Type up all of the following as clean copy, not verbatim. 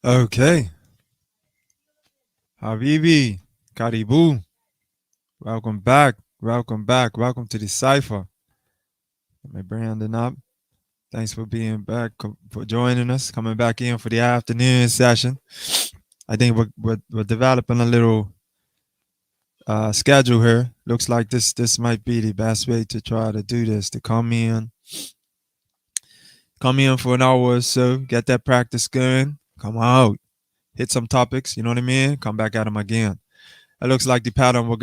Okay. Habibi, Karibu. Welcome back. Welcome back. Welcome to dCyfa. Get my branding up. Thanks for being back, for joining us, coming back in for the afternoon session. I think we're developing a little schedule here. Looks like this might be the best way to try to do this, to come in for an hour or so, get that practice going, come out, hit some topics, you know what I mean? Come back at them again. That looks like the pattern we're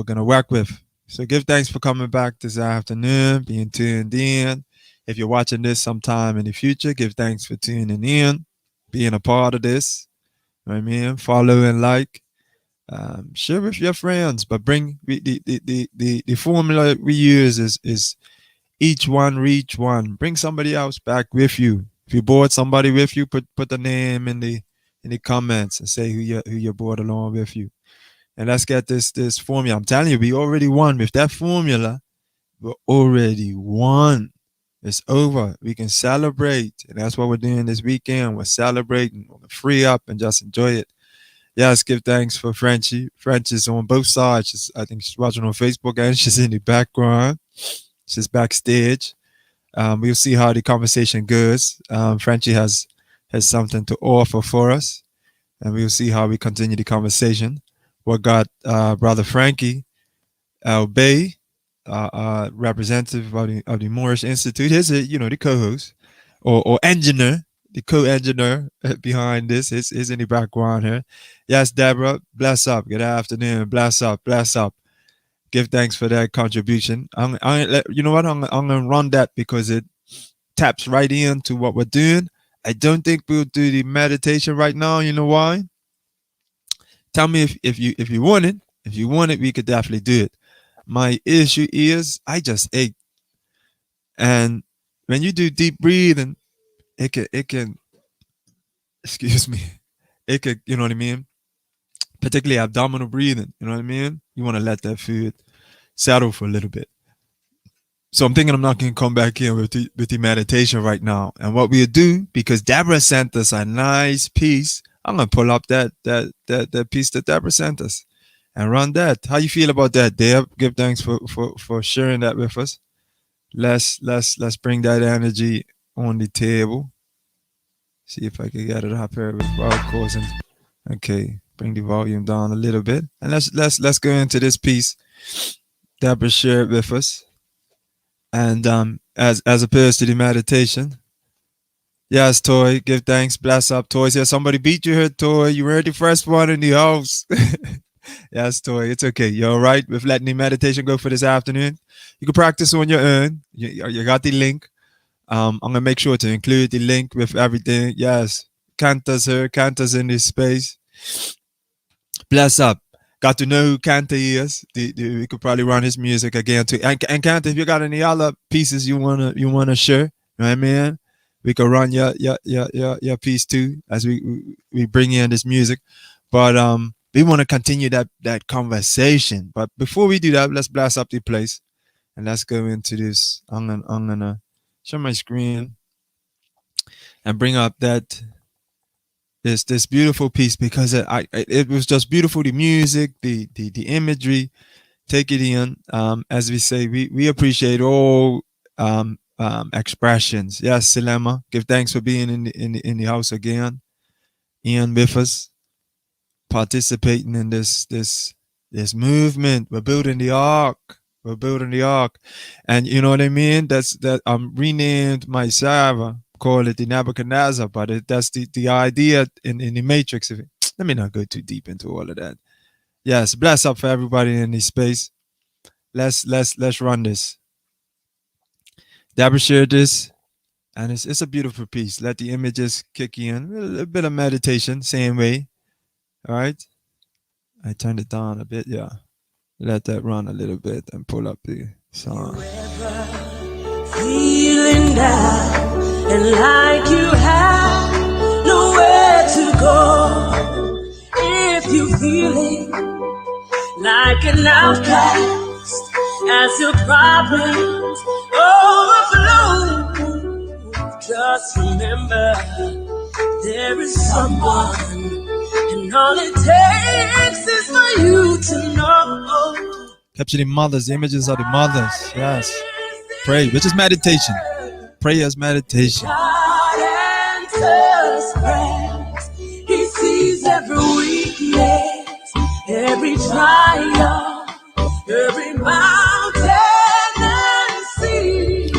gonna work with. So give thanks for coming back this afternoon, being tuned in. If you're watching this sometime in the future, give thanks for tuning in, being a part of this. You know what I mean? Follow and like. Share with your friends, but bring the formula we use is each one reach one. Bring somebody else back with you. If you brought somebody with you, put the name in the comments and say who you brought along with you. And let's get this formula. I'm telling you, we already won with that formula. We're already won. It's over. We can celebrate, and that's what we're doing this weekend. We're celebrating. We're free up and just enjoy it. Yes, give thanks for Frenchie. French is on both sides. I think she's watching on Facebook and she's in the background. She's backstage. We'll see how the conversation goes. Frenchie has something to offer for us, and we'll see how we continue the conversation. We got Brother Frankie Bay, representative of the Moorish Institute. He's the co-host or engineer, the co-engineer behind this. He's in the background here. Yes, Deborah, bless up. Good afternoon. Bless up. Bless up. Give thanks for that contribution. You know what? I'm gonna run that because it taps right into what we're doing. I don't think we'll do the meditation right now. You know why? Tell me if you want it. If you want it, we could definitely do it. My issue is I just ate, and when you do deep breathing, it can excuse me, it could, you know what I mean? Particularly abdominal breathing, you know what I mean? You want to let that food settle for a little bit. So I'm thinking I'm not going to come back in with the meditation right now. And what we'll do, because Deborah sent us a nice piece, I'm going to pull up that piece that Deborah sent us and run that. How you feel about that, Deb? Give thanks for sharing that with us. Let's bring that energy on the table. See if I can get it up here without causing. Okay, bring the volume down a little bit, and let's go into this piece Deborah shared with us, and as opposed to the meditation. Yes, Toy, give thanks, bless up, Toy. Yeah, somebody beat you here, Toy. You were the first one in the house. Yes, Toy, it's okay. You're all right with letting the meditation go for this afternoon. You can practice on your own. You got the link. I'm gonna make sure to include the link with everything. Yes, Kanta's here. Kanta's in this space. Bless up. Got to know who Kanta is. We could probably run his music again too. And Kanta, if you got any other pieces you wanna share, you know what I mean? We could run your piece too as we bring in this music. But we want to continue that conversation. But before we do that, let's blast up the place and let's go into this. I'm gonna share my screen and bring up this beautiful piece, because it was just beautiful. The music, the imagery, take it in. As we say, we appreciate all expressions. Yes, Selema, give thanks for being in the house again. Ian with us, participating in this movement. We're building the ark. We're building the ark, and you know what I mean. That I'm renamed my server, call it the Nebuchadnezzar, but that's the idea in the matrix of it. Let me not go too deep into all of that. Yes, bless up for everybody in this space. Let's run this. Deborah shared this, and it's a beautiful piece. Let the images kick in. A little bit of meditation, same way. All right. I turned it down a bit, yeah. Let that run a little bit and pull up the song. Feeling down and like you have nowhere to go. If you feeling like an outcast as your problems overflow, just remember there is someone, and all it takes is for you to know. Capturing mothers, the images of the mothers. Yes. Pray, which is meditation. Pray as meditation. God answers prayers. He sees every weakness, every trial, every mountain and sea,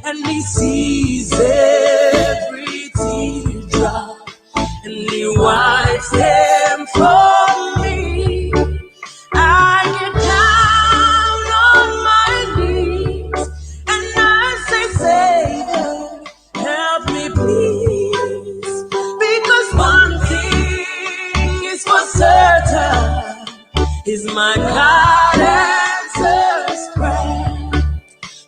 and he sees every teardrop, and he wipes them for me. I get down on my knees and I say, Savior, help me please. Because one thing is for certain, is my God answers prayer.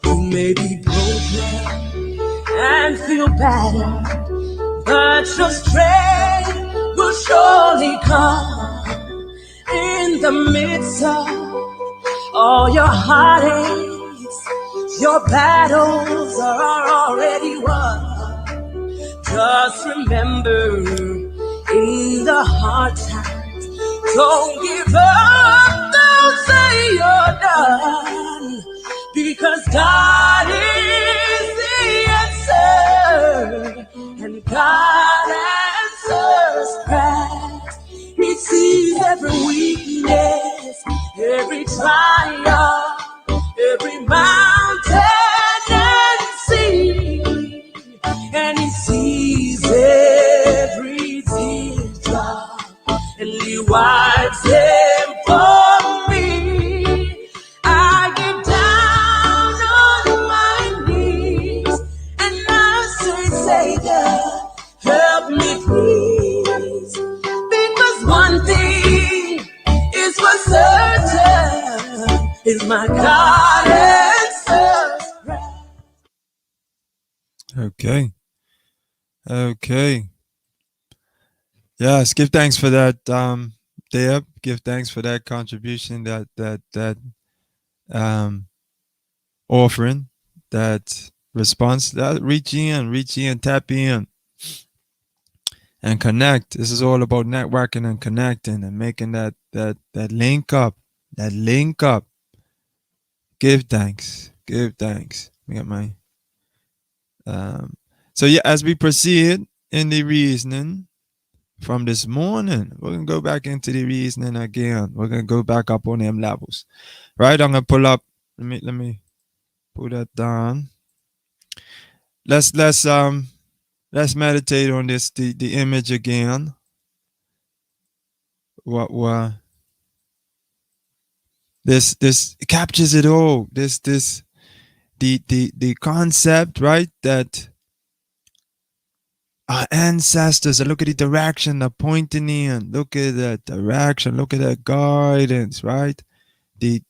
You may be broken and feel battered, but your strength will surely come. In the midst of all your heartaches, your battles are already won. Just remember, in the hard times, don't give up, don't say you're done, because God is the answer, and God answers prayer. He sees every weakness, every trial, every mountain and sea, and he sees every teardrop, and he wipes them for me. I get down on my knees and I say, Savior, help me please. Because one thing is for certain, is my God answers prayer. Okay. Yes, give thanks for that, Deb. Give thanks for that contribution, that offering, that response. That reach in, tap in, and connect. This is all about networking and connecting and making that link up. That link up. Give thanks. Give thanks. We got my so yeah, as we proceed in the reasoning from this morning, we're gonna go back into the reasoning again. We're gonna go back up on them levels. Right? I'm gonna pull up. Let me pull that down. Let's meditate on this, the image again. What this captures it all. The concept, right? That our ancestors, look at the direction they're pointing in. Look at that direction. Look at that guidance, right? The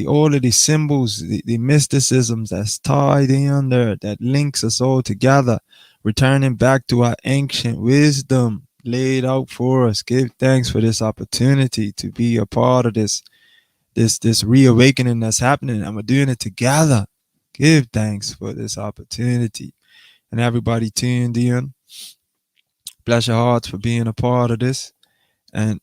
all of the symbols, the mysticisms that's tied in there, that links us all together, returning back to our ancient wisdom laid out for us. Give thanks for this opportunity to be a part of this reawakening that's happening, and we're doing it together. Give thanks for this opportunity. And everybody tuned in, bless your hearts for being a part of this and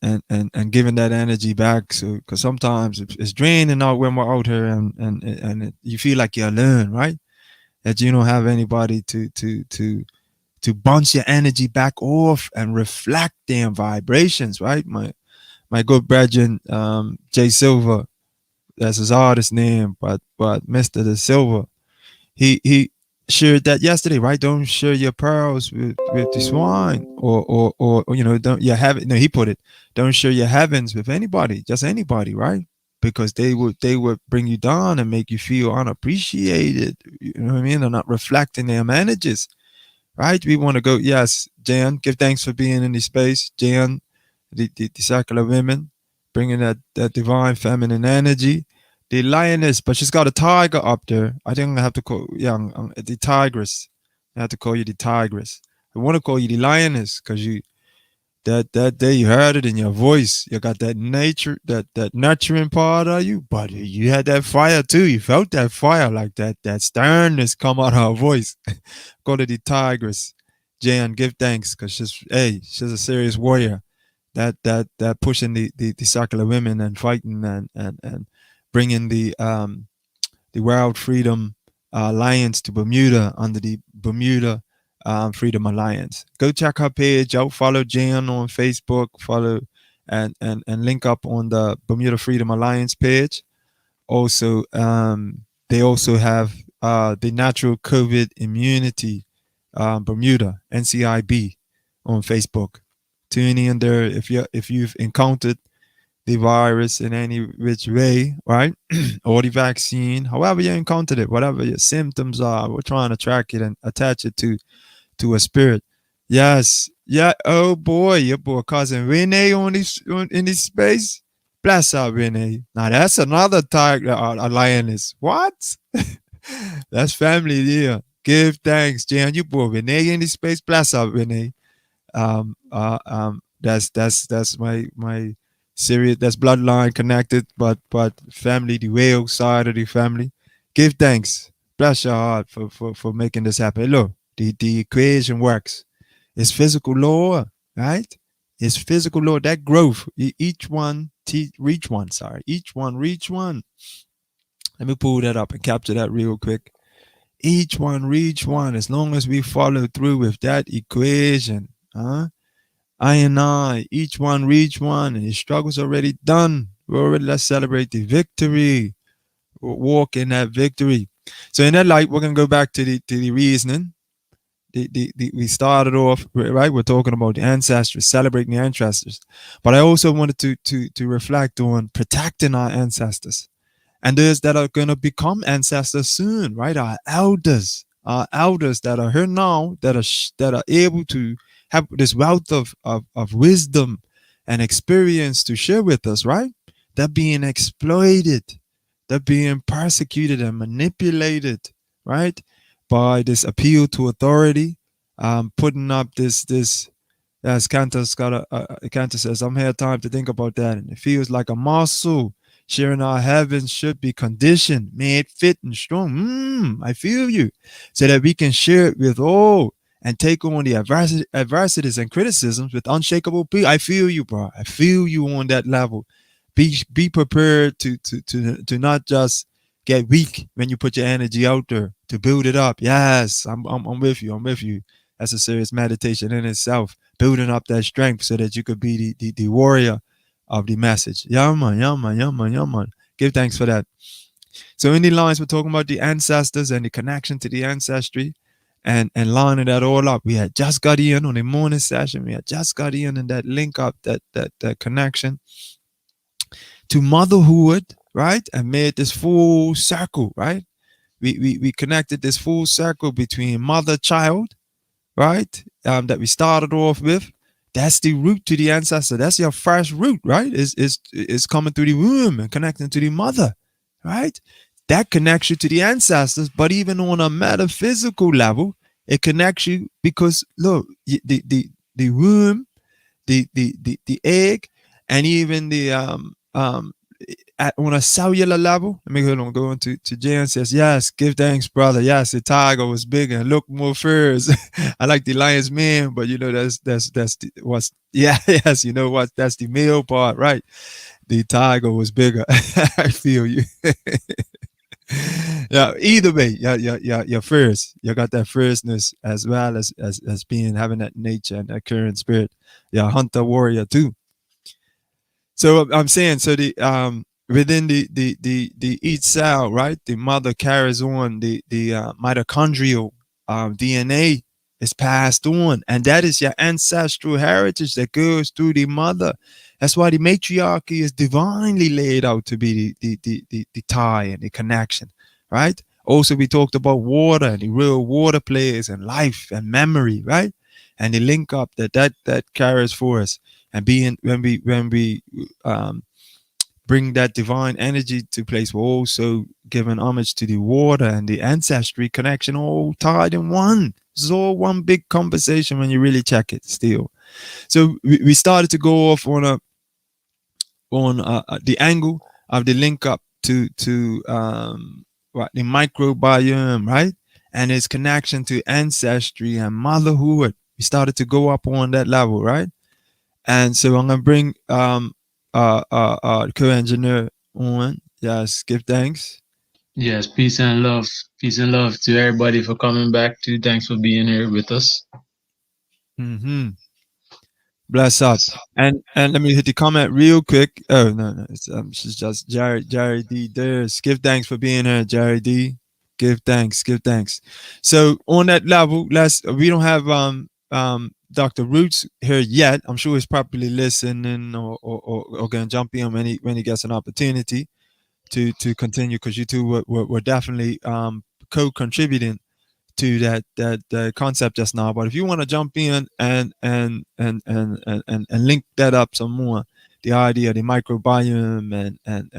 giving that energy back. So, because sometimes it's draining out when we're out here and you feel like you're alone, right? that you don't have anybody to bounce your energy back off and reflect them vibrations, right? My good brethren, Jay Silver, that's his artist name, but Mr. De Silva, he shared that yesterday, right? Don't share your pearls with the swine, or don't you have it? No, he put it. Don't share your heavens with anybody, just anybody, right? Because they would bring you down and make you feel unappreciated. You know what I mean? They're not reflecting their manages, right? We want to go. Yes, Jan, give thanks for being in the space, Jan, the circular women, bringing that divine feminine energy. The lioness, but she's got a tiger up there. I think I have to call the tigress. I have to call you the tigress. I want to call you the lioness because you that day you heard it in your voice. You got that nature, that nurturing part of you, but you had that fire too. You felt that fire, like that sternness come out of her voice. Call it the tigress. Jan, give thanks because she's a serious warrior. That pushing the circular women and fighting and bringing the World Freedom Alliance to Bermuda under the Bermuda Freedom Alliance. Go check her page out. Follow Jan on Facebook. Follow and link up on the Bermuda Freedom Alliance page. Also, they also have the Natural COVID Immunity Bermuda (NCIB) on Facebook. Tune in there if you've encountered the virus in any which way, right? Or the vaccine, however you encountered it, whatever your symptoms are, we're trying to track it and attach it to a spirit. Yes, yeah. Oh boy, your boy cousin Renee in this space. Bless up, Renee. Now that's another tiger, a lioness. What? That's family there. Give thanks, Jan. You boy Renee in this space. Bless up, Renee. That's my serious, that's bloodline connected, but family, the whale side of the family. Give thanks. Bless your heart for making this happen. Look, the equation works. It's physical law, right? It's physical law. That growth, each one reach one. Sorry, each one reach one. Let me pull that up and capture that real quick. Each one reach one. As long as we follow through with that equation, huh? I and I, each one reach one, and the struggle's already done. Let's celebrate the victory. Walk in that victory. So in that light, we're gonna go back to the reasoning. We started off right. We're talking about the ancestors, celebrating the ancestors, but I also wanted to reflect on protecting our ancestors and those that are gonna become ancestors soon, right? Our elders that are here now, that are able to have this wealth of wisdom and experience to share with us, right? They're being exploited, they're being persecuted and manipulated, right? By this appeal to authority, putting up this as Cantor says, I'm here time to think about that. And it feels like a muscle. Sharing our heavens should be conditioned, made fit and strong. I feel you. So that we can share it with all and take on the adversities and criticisms with unshakable peace. I feel you, bro. I feel you on that level. Be prepared to not just get weak when you put your energy out there, to build it up. Yes, I'm with you. I'm with you. That's a serious meditation in itself. Building up that strength so that you could be the warrior of the message. Yaman, yaman, yaman, yaman. Give thanks for that. So in the lines, we're talking about the ancestors and the connection to the ancestry, and lining that all up. We had just got in on the morning session. We had just got in that link up, that connection to motherhood, right? And made this full circle, right? We connected this full circle between mother child, right? That we started off with. That's the root to the ancestor. That's your first root, right? Is coming through the womb and connecting to the mother, right? That connects you to the ancestors, but even on a metaphysical level, it connects you because look, the womb, the egg, and even the on a cellular level. Let me go on to Jan says, yes, give thanks, brother. Yes, the tiger was bigger and look more furs. I like the lion's man, but you know yes, you know what? That's the male part, right? The tiger was bigger. I feel you. Yeah, either way, you're first. You got that firstness as well as being having that nature and that current spirit. You're a hunter warrior too. So I'm saying, so the within the each cell, right? The mother carries on the mitochondrial DNA is passed on, and that is your ancestral heritage that goes through the mother. That's why the matriarchy is divinely laid out to be the tie and the connection, right? Also, we talked about water and the real water plays and life and memory, right? And the link up that carries for us, and being when we um, bring that divine energy to place, we're also giving homage to the water and the ancestry connection, all tied in one. It's all one big conversation when you really check it still. So we started to go off on the angle of the link up to what the microbiome, right? And its connection to ancestry and motherhood. We started to go up on that level, right? And so I'm gonna bring co-engineer on. Yes, give thanks. Yes, peace and love to everybody for coming back. Too, thanks for being here with us. Mm-hmm. Bless up. And let me hit the comment real quick. Oh no, it's just Jerry D. There's give thanks for being here, Jerry D. Give thanks, give thanks. So on that level, we don't have Dr. Roots here yet. I'm sure he's probably listening or gonna jump in when he gets an opportunity to continue, because you two were definitely co-contributing to that concept just now. But if you want to jump in and link that up some more, the idea of the microbiome and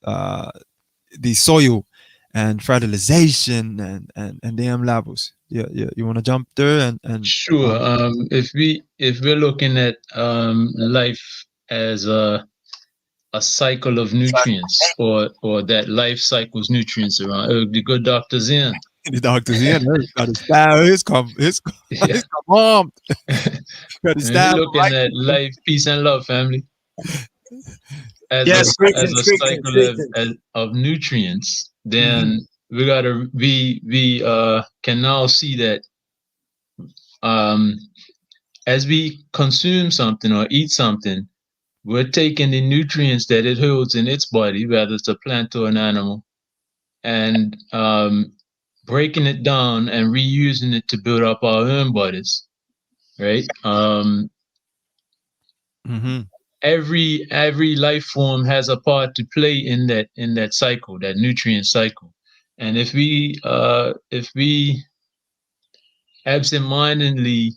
uh, the soil and fertilization and DM levels. Yeah, you want to jump there and Sure. If we're looking at life as a cycle of nutrients, or that life cycles nutrients around. Oh, the good doctor's in. the doctor's in. Got his style. Yeah. His mom. Got his And we're style looking at right. life, peace, and love, family, as a Yes, as speaking, a speaking, cycle speaking. of nutrients. Mm-hmm. Then we can now see that um, as we consume something or eat something, we're taking the nutrients that it holds in its body, whether it's a plant or an animal, and breaking it down and reusing it to build up our own bodies, right? Mm-hmm. Every life form has a part to play in that cycle, that nutrient cycle. And if we absent-mindedly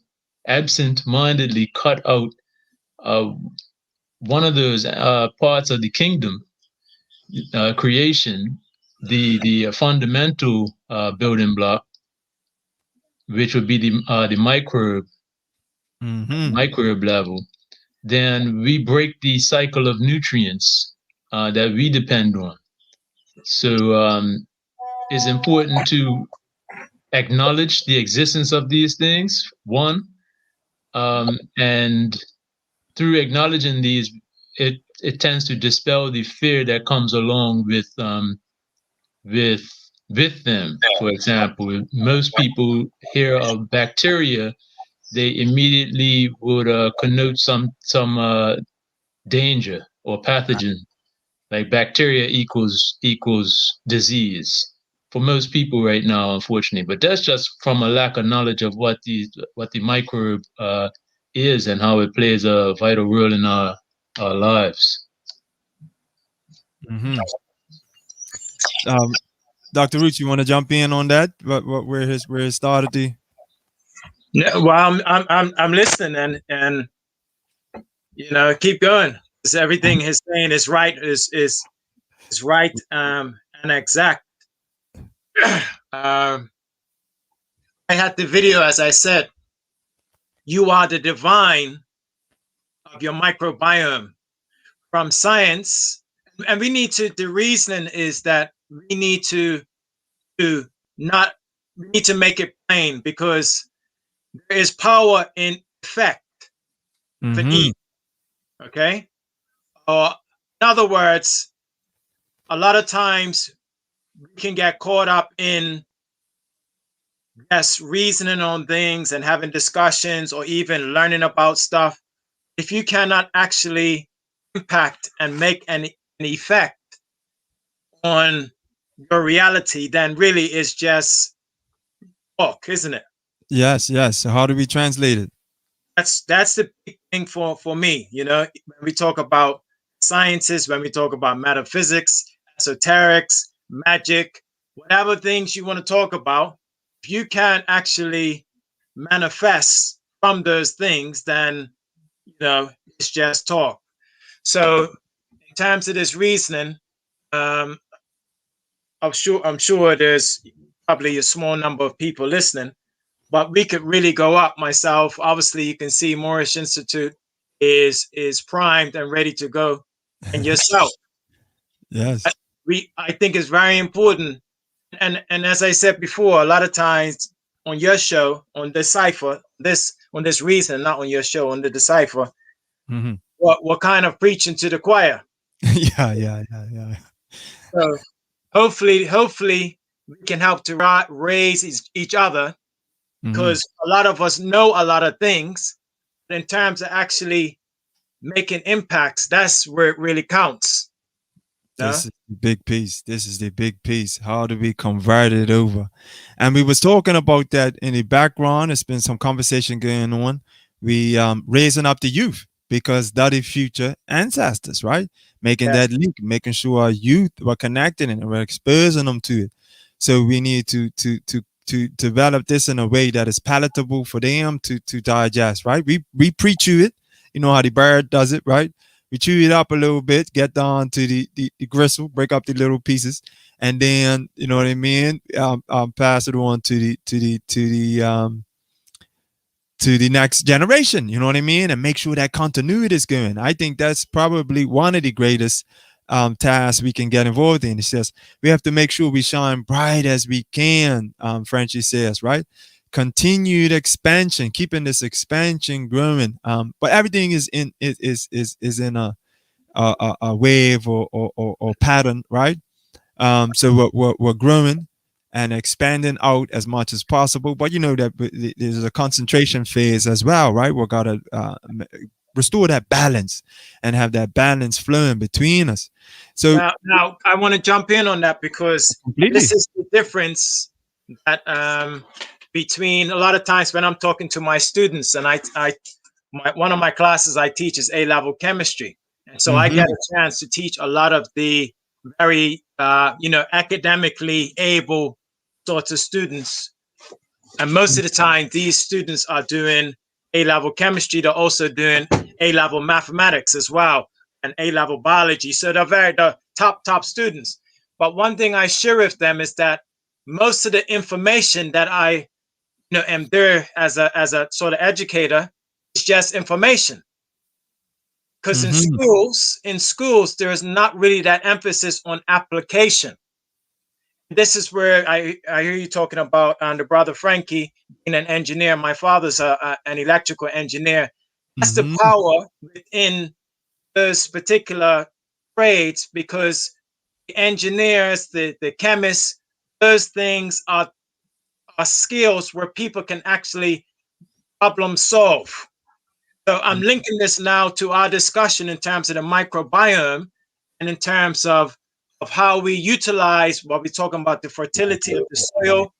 absent-mindedly cut out uh, one of those parts of the kingdom, creation, the fundamental building block, which would be the Mm-hmm. microbe level, then we break the cycle of nutrients that we depend on. So it's important to acknowledge the existence of these things, one, and through acknowledging these, it tends to dispel the fear that comes along with with them. For example, most people hear of bacteria, they immediately would connote some danger or pathogen. Like bacteria equals disease for most people right now, unfortunately. But that's just from a lack of knowledge of what the microbe is and how it plays a vital role in our lives. Mm-hmm. Um, Dr. Roots, you want to jump in on that? Where his started the No, well, I'm listening, and keep going, because everything he's saying is right, is right, and exact. I had the video, as I said. You are the divine of your microbiome. From science, and we need to. The reasoning is that we need to not. We need to make it plain, because there is power in effect of an mm-hmm. E. Okay. Or in other words, a lot of times we can get caught up in just reasoning on things and having discussions or even learning about stuff. If you cannot actually impact and make an effect on your reality, then really it's just talk, isn't it? Yes, yes. So how do we translate it? That's the big thing for me. You know, when we talk about sciences, when we talk about metaphysics, esoterics, magic, whatever things you want to talk about, if you can't actually manifest from those things, then you know it's just talk. So in terms of this reasoning, um, I'm sure there's probably a small number of people listening, but we could really go up. Myself, obviously, you can see Moorish Institute is primed and ready to go, and yourself. Yes. I think it's very important, and as I said before, a lot of times on your show, on dCyfa, on this reason, not on your show, on the dCyfa, Mm-hmm. we're kind of preaching to the choir. Yeah. So hopefully we can help to raise each other, Mm-hmm. because a lot of us know a lot of things, but in terms of actually making impacts, that's where it really counts. This is the big piece. This is the big piece. How do we convert it over? And we was talking about that in the background. There's been some conversation going on. We raising up the youth, because that is future ancestors, right? Making Yes. that link, making sure our youth were connected and we're exposing them to it. So we need to develop this in a way that is palatable for them to digest, right? We pre-chew it. You know how the bird does it, right? We chew it up a little bit, get down to the gristle, break up the little pieces, and then you know what I mean. Pass it on to the next generation. You know what I mean, and make sure that continuity is going. I think that's probably one of the greatest tasks we can get involved in. It says we have to make sure we shine bright as we can. Frenchie says, right? Continued expansion, keeping this expansion growing. But everything is in in a wave or pattern, right? So we're growing and expanding out as much as possible. But you know that there's a concentration phase as well, right? We've got to restore that balance and have that balance flowing between us. So Now I want to jump in on that, because completely. this is the difference that between a lot of times when I'm talking to my students, and one of my classes I teach is A-level chemistry, and so I get a chance to teach a lot of the very academically able sorts of students, and most of the time these students are doing A-level chemistry. They're also doing A-level mathematics as well, and A-level biology. So they're the top students. But one thing I share with them is that most of the information that I am there as a sort of educator is just information. Because in schools, there is not really that emphasis on application. This is where I hear you talking about the brother Frankie being an engineer. My father's an electrical engineer. That's the power within those particular trades, because the engineers, the chemists, those things are skills where people can actually problem solve. So I'm linking this now to our discussion in terms of the microbiome, and in terms of how we utilize what we're talking about, the fertility of the soil.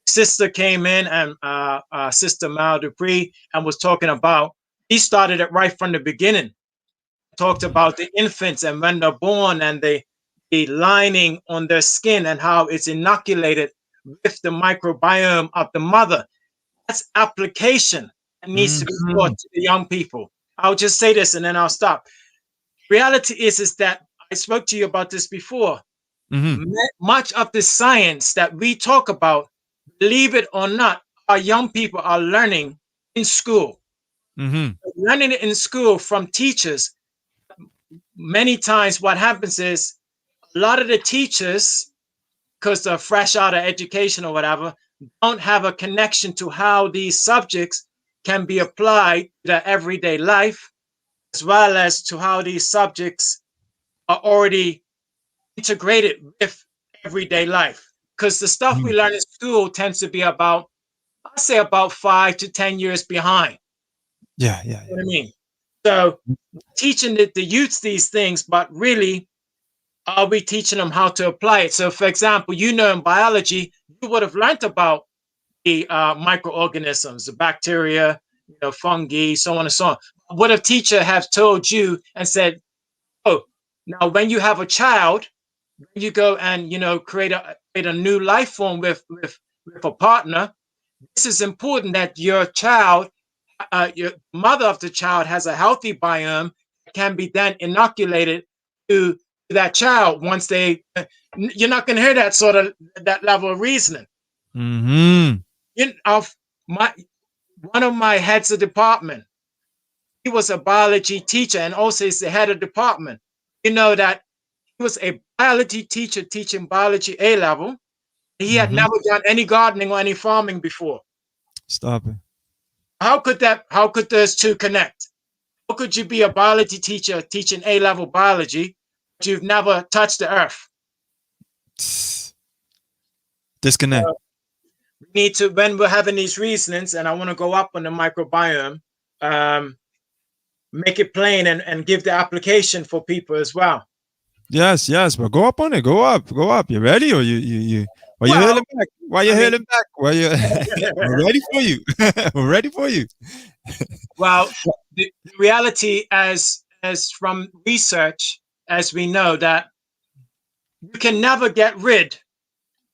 Sister came in, and Sister Mal Dupree, and was talking about, he started it right from the beginning. Talked about the infants and when they're born, and the lining on their skin and how it's inoculated with the microbiome of the mother. That's application that needs to be taught to the young people. I'll just say this and then I'll stop. Reality is that I spoke to you about this before. Much of the science that we talk about, believe it or not, our young people are learning in school. Learning it in school from teachers. Many times what happens is a lot of the teachers, because they're fresh out of education or whatever, don't have a connection to how these subjects can be applied to their everyday life, as well as to how these subjects are already integrated with everyday life. Because the stuff we learn in school tends to be about, I'd say about 5 to 10 years behind. Yeah. You know what I mean? So teaching the youth these things, but really, are we teaching them how to apply it? So for example, in biology, you would have learned about the microorganisms, the bacteria, fungi, so on and so on. Would a teacher have told you and said, oh, now when you have a child, when you go and create a new life form with a partner, this is important that your child, your mother of the child, has a healthy biome that can be then inoculated to that child once they. You're not going to hear that level of reasoning. One of my heads of department, he was a biology teacher and also is the head of department. You know that he was a biology teacher teaching biology A level. He had never done any gardening or any farming before. Stop it. How could those two connect? How could you be a biology teacher teaching A level biology, but you've never touched the earth? Disconnect. We need to, when we're having these reasonings, and I want to go up on the microbiome, make it plain and give the application for people as well. Yes, but go up on it. Go up. You ready, or you? Why you hurling back? Why you hurling back? Why you? We're ready for you. We're ready for you. Well, the reality, as from research, as we know, that you can never get rid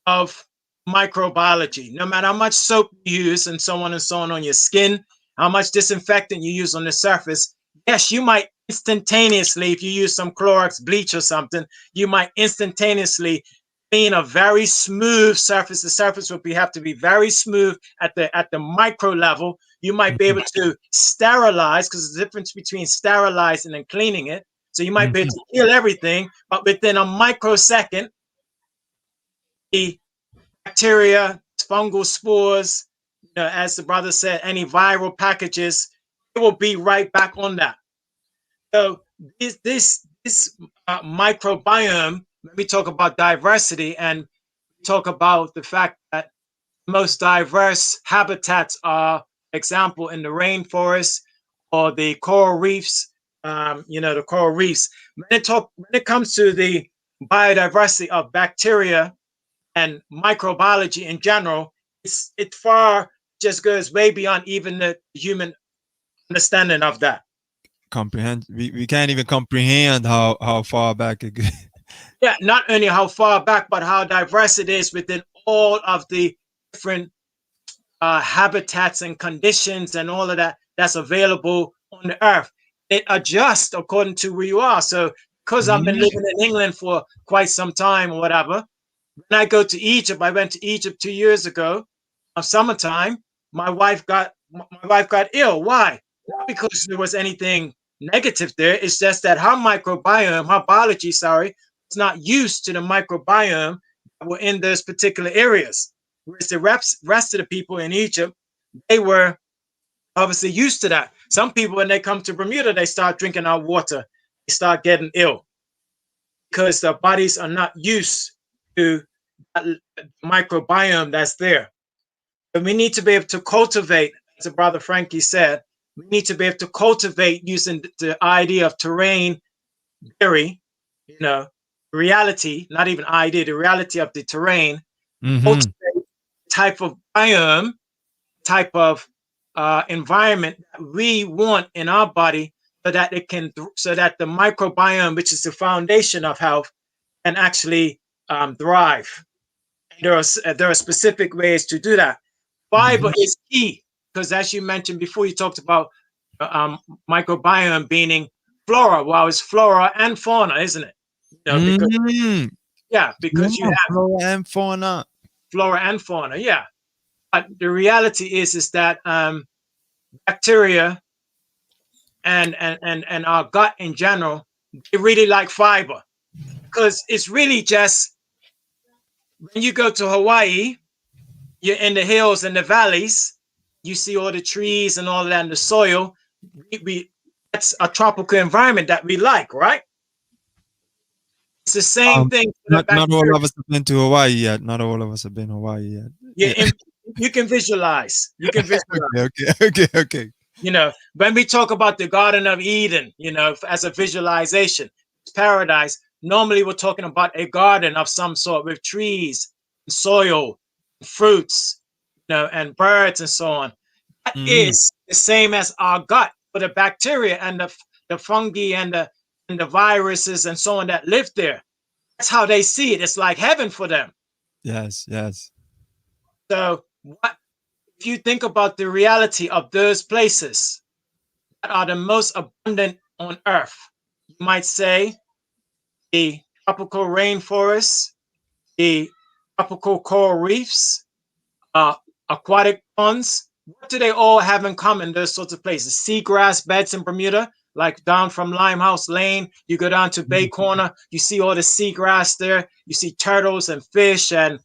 of microbiology, no matter how much soap you use and so on on your skin, how much disinfectant you use on the surface. Yes, you might instantaneously, if you use some Clorox bleach or something, you might instantaneously clean a very smooth surface. The surface would have to be very smooth at the micro level. You might be able to sterilize, because there's a difference between sterilizing and cleaning it. So you might be able to kill everything, but within a microsecond, the bacteria, fungal spores, as the brother said, any viral packages, it will be right back on that. So this microbiome, when we talk about diversity and talk about the fact that most diverse habitats are, example, in the rainforest or the coral reefs, the coral reefs. When it comes to the biodiversity of bacteria and microbiology in general, it far just goes way beyond even the human understanding of that. We can't even comprehend how far back it goes. Yeah, not only how far back, but how diverse it is within all of the different habitats and conditions and all of that that's available on the earth. It adjusts according to where you are. So because I've been living in England for quite some time or whatever, when I go to Egypt, I went to Egypt 2 years ago, summertime, my wife got ill. Why? Not because there was anything negative there. It's just that her biology, was not used to the microbiome that were in those particular areas. Whereas the rest of the people in Egypt, they were obviously used to that. Some people, when they come to Bermuda, they start drinking our water. They start getting ill because their bodies are not used to that microbiome that's there. And we need to be able to cultivate, as Brother Frankie said, we need to be able to cultivate using the idea of terrain theory, reality, not even idea, the reality of the terrain, cultivate type of biome, type of environment that we want in our body, so that the microbiome, which is the foundation of health, can actually thrive. There are specific ways to do that. Fiber is key, because as you mentioned before, you talked about microbiome being flora. Well, it's flora and fauna, isn't it? Because you have flora and fauna. Flora and fauna, yeah. But the reality is that bacteria and our gut in general, they really like fiber, because it's really just when you go to Hawaii, you're in the hills and the valleys, you see all the trees and all that in the soil. That's a tropical environment that we like, right? It's the same thing for the Not all bacteria. of us have been to Hawaii yet. Not all of us have been to Hawaii yet. Yeah. You can visualize. You can visualize. Okay. You know, when we talk about the Garden of Eden, you know, as a visualization, paradise, normally we're talking about a garden of some sort with trees, soil, fruits, you know, and birds and so on. That is the same as our gut for the bacteria and the fungi and the viruses and so on that live there. That's how they see it. It's like heaven for them. Yes. So what if you think about the reality of those places that are the most abundant on earth? You might say the tropical rainforests, the tropical coral reefs, aquatic ponds. What do they all have in common? Those sorts of places. Seagrass beds in Bermuda, like down from Limehouse Lane. You go down to Bay Corner, you see all the seagrass there. You see turtles and fish and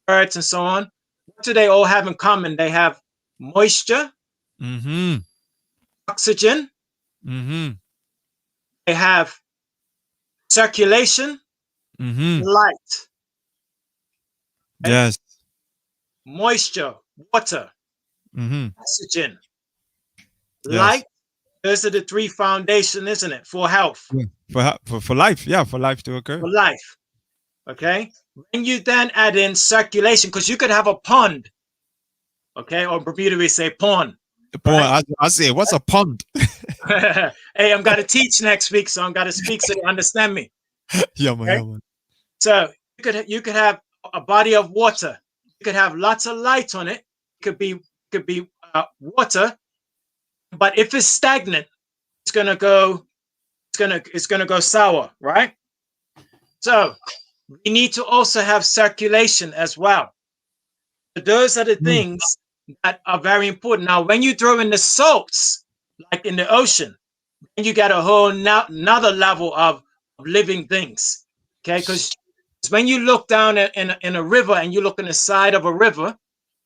birds and so on. What do they all have in common? They have moisture, oxygen. They have circulation, light. Yes. Moisture, water, oxygen, light. Yes. Those are the three foundations, isn't it, for health? For life, for life to occur. For life. Okay. When you then add in circulation, because you could have a pond. Okay, or in Bermuda we say pond. Right? I say, what's a pond? Hey, I'm gonna teach next week, so I'm gonna speak so you understand me. Yeah, man. So you could have a body of water. You could have lots of light on it. It could be water, but if it's stagnant, it's gonna go sour, right? So we need to also have circulation as well. So those are the things that are very important. Now, when you throw in the salts, like in the ocean, then you get a whole another level of living things. Okay, because when you look down in a river and you look on the side of a river,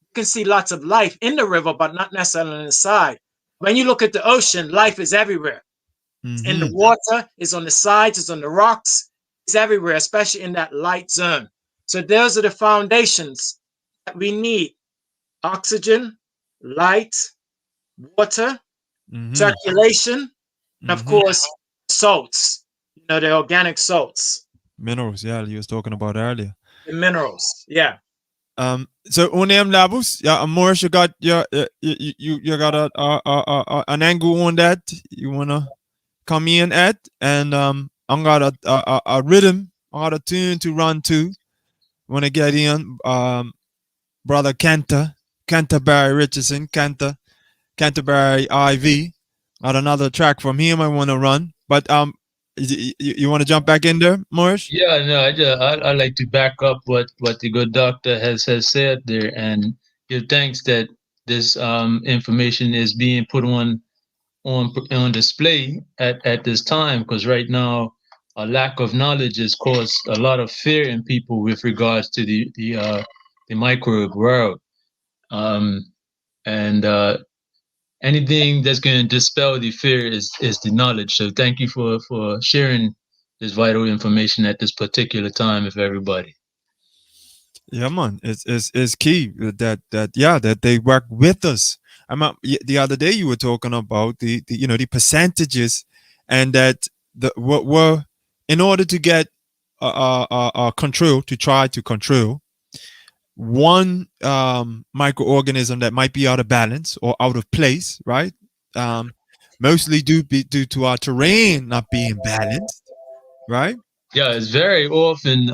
you can see lots of life in the river, but not necessarily on the side. When you look at the ocean, life is everywhere. It's in the water, it's on the sides, it's on the rocks, it's everywhere, especially in that light zone. So those are the foundations that we need: oxygen, light, water, circulation, and of course, salts, the organic salts. Minerals, yeah, you was talking about earlier. The minerals, yeah. So on them levels, Morris, you got you got an angle on that you wanna come in at, and I got a rhythm, I got a tune to run to. Wanna get in, brother Canterbury Richardson, Canterbury IV. Got another track from him I wanna run, but you want to jump back in there, Morris? Yeah, no, I like to back up what the good doctor has said there, and give thanks that this information is being put on display at this time, because right now a lack of knowledge has caused a lot of fear in people with regards to the microbe world, and anything that's going to dispel the fear is the knowledge. So thank you for sharing this vital information at this particular time with everybody. Yeah, man, it's key that they work with us. The other day you were talking about the percentages, and that what were in order to get control, to try to control one microorganism that might be out of balance or out of place, right? Mostly due to our terrain not being balanced, right? Yeah, it's very often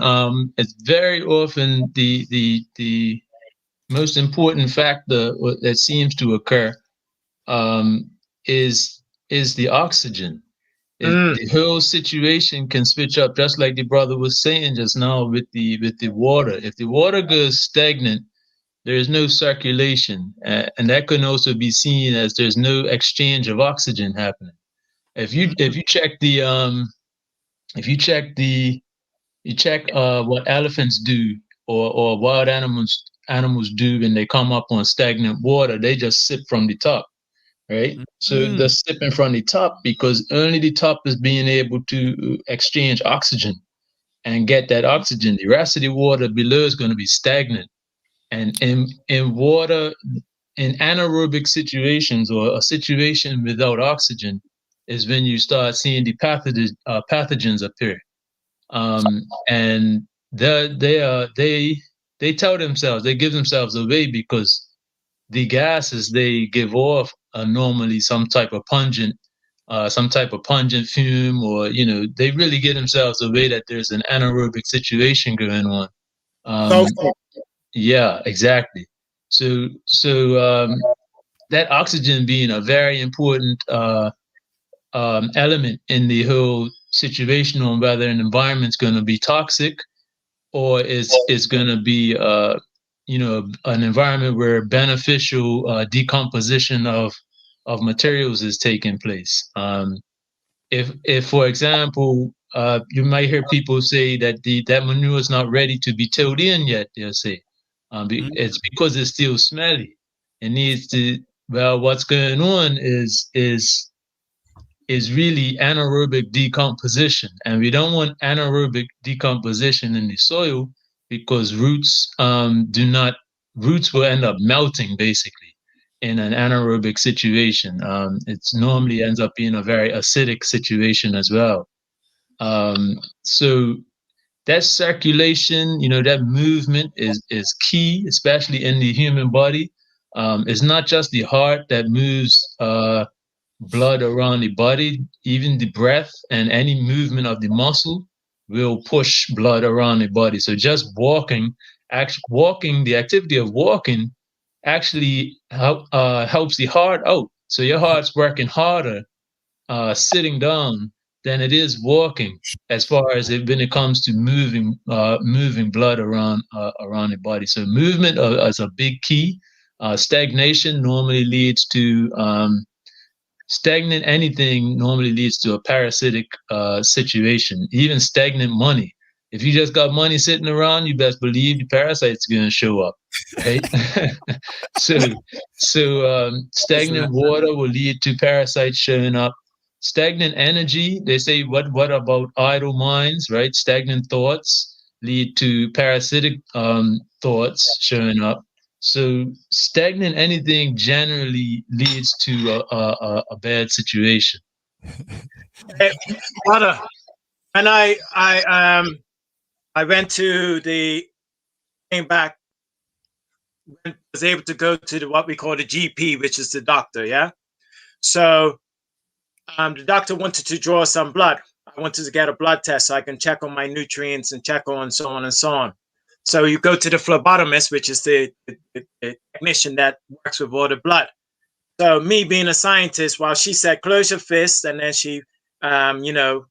the most important factor that seems to occur is the oxygen. The whole situation can switch up, just like the brother was saying just now with the water. If the water goes stagnant, there is no circulation, and that can also be seen as there's no exchange of oxygen happening. If you check what elephants do, or wild animals do when they come up on stagnant water, they just sip from the top. Right? So they're sipping from the top because only the top is being able to exchange oxygen. and get that oxygen. The rest of the water below is going to be stagnant. And in water, in anaerobic situations or a situation without oxygen, is when you start seeing the pathogens appear. And they tell themselves, they give themselves away because the gases they give off are normally some type of pungent fume, or they really give themselves away that there's an anaerobic situation going on. Yeah, exactly. So that oxygen being a very important element in the whole situation on whether an environment's going to be toxic or it's going to be an environment where beneficial decomposition of materials is taking place. If for example, you might hear people say that that manure is not ready to be tilled in yet, they'll say. It's because it's still smelly. It needs to. Well, what's going on is really anaerobic decomposition, and we don't want anaerobic decomposition in the soil because roots will end up melting basically in an anaerobic situation. It's normally ends up being a very acidic situation as well. So that circulation, that movement is key, especially in the human body. It's not just the heart that moves blood around the body. Even the breath and any movement of the muscle will push blood around the body. So just walking, the activity of walking actually helps the heart out. So your heart's working harder sitting down than it is walking, as far as when it comes to moving blood around the body. So movement is a big key. Stagnation normally leads to stagnant anything normally leads to a parasitic situation. Even stagnant money. If you just got money sitting around, you best believe the parasites are going to show up, right? so stagnant water will lead to parasites showing up. Stagnant energy, they say, what about idle minds, right? Stagnant thoughts lead to parasitic thoughts showing up. So stagnant anything generally leads to a bad situation. Hey, brother, and I went to came back, was able to go to what we call the GP, which is the doctor, yeah? So the doctor wanted to draw some blood. I wanted to get a blood test so I can check on my nutrients and check on so on and so on. So you go to the phlebotomist, which is the technician that works with all the blood. So me being a scientist, while she said close your fist, and then she, look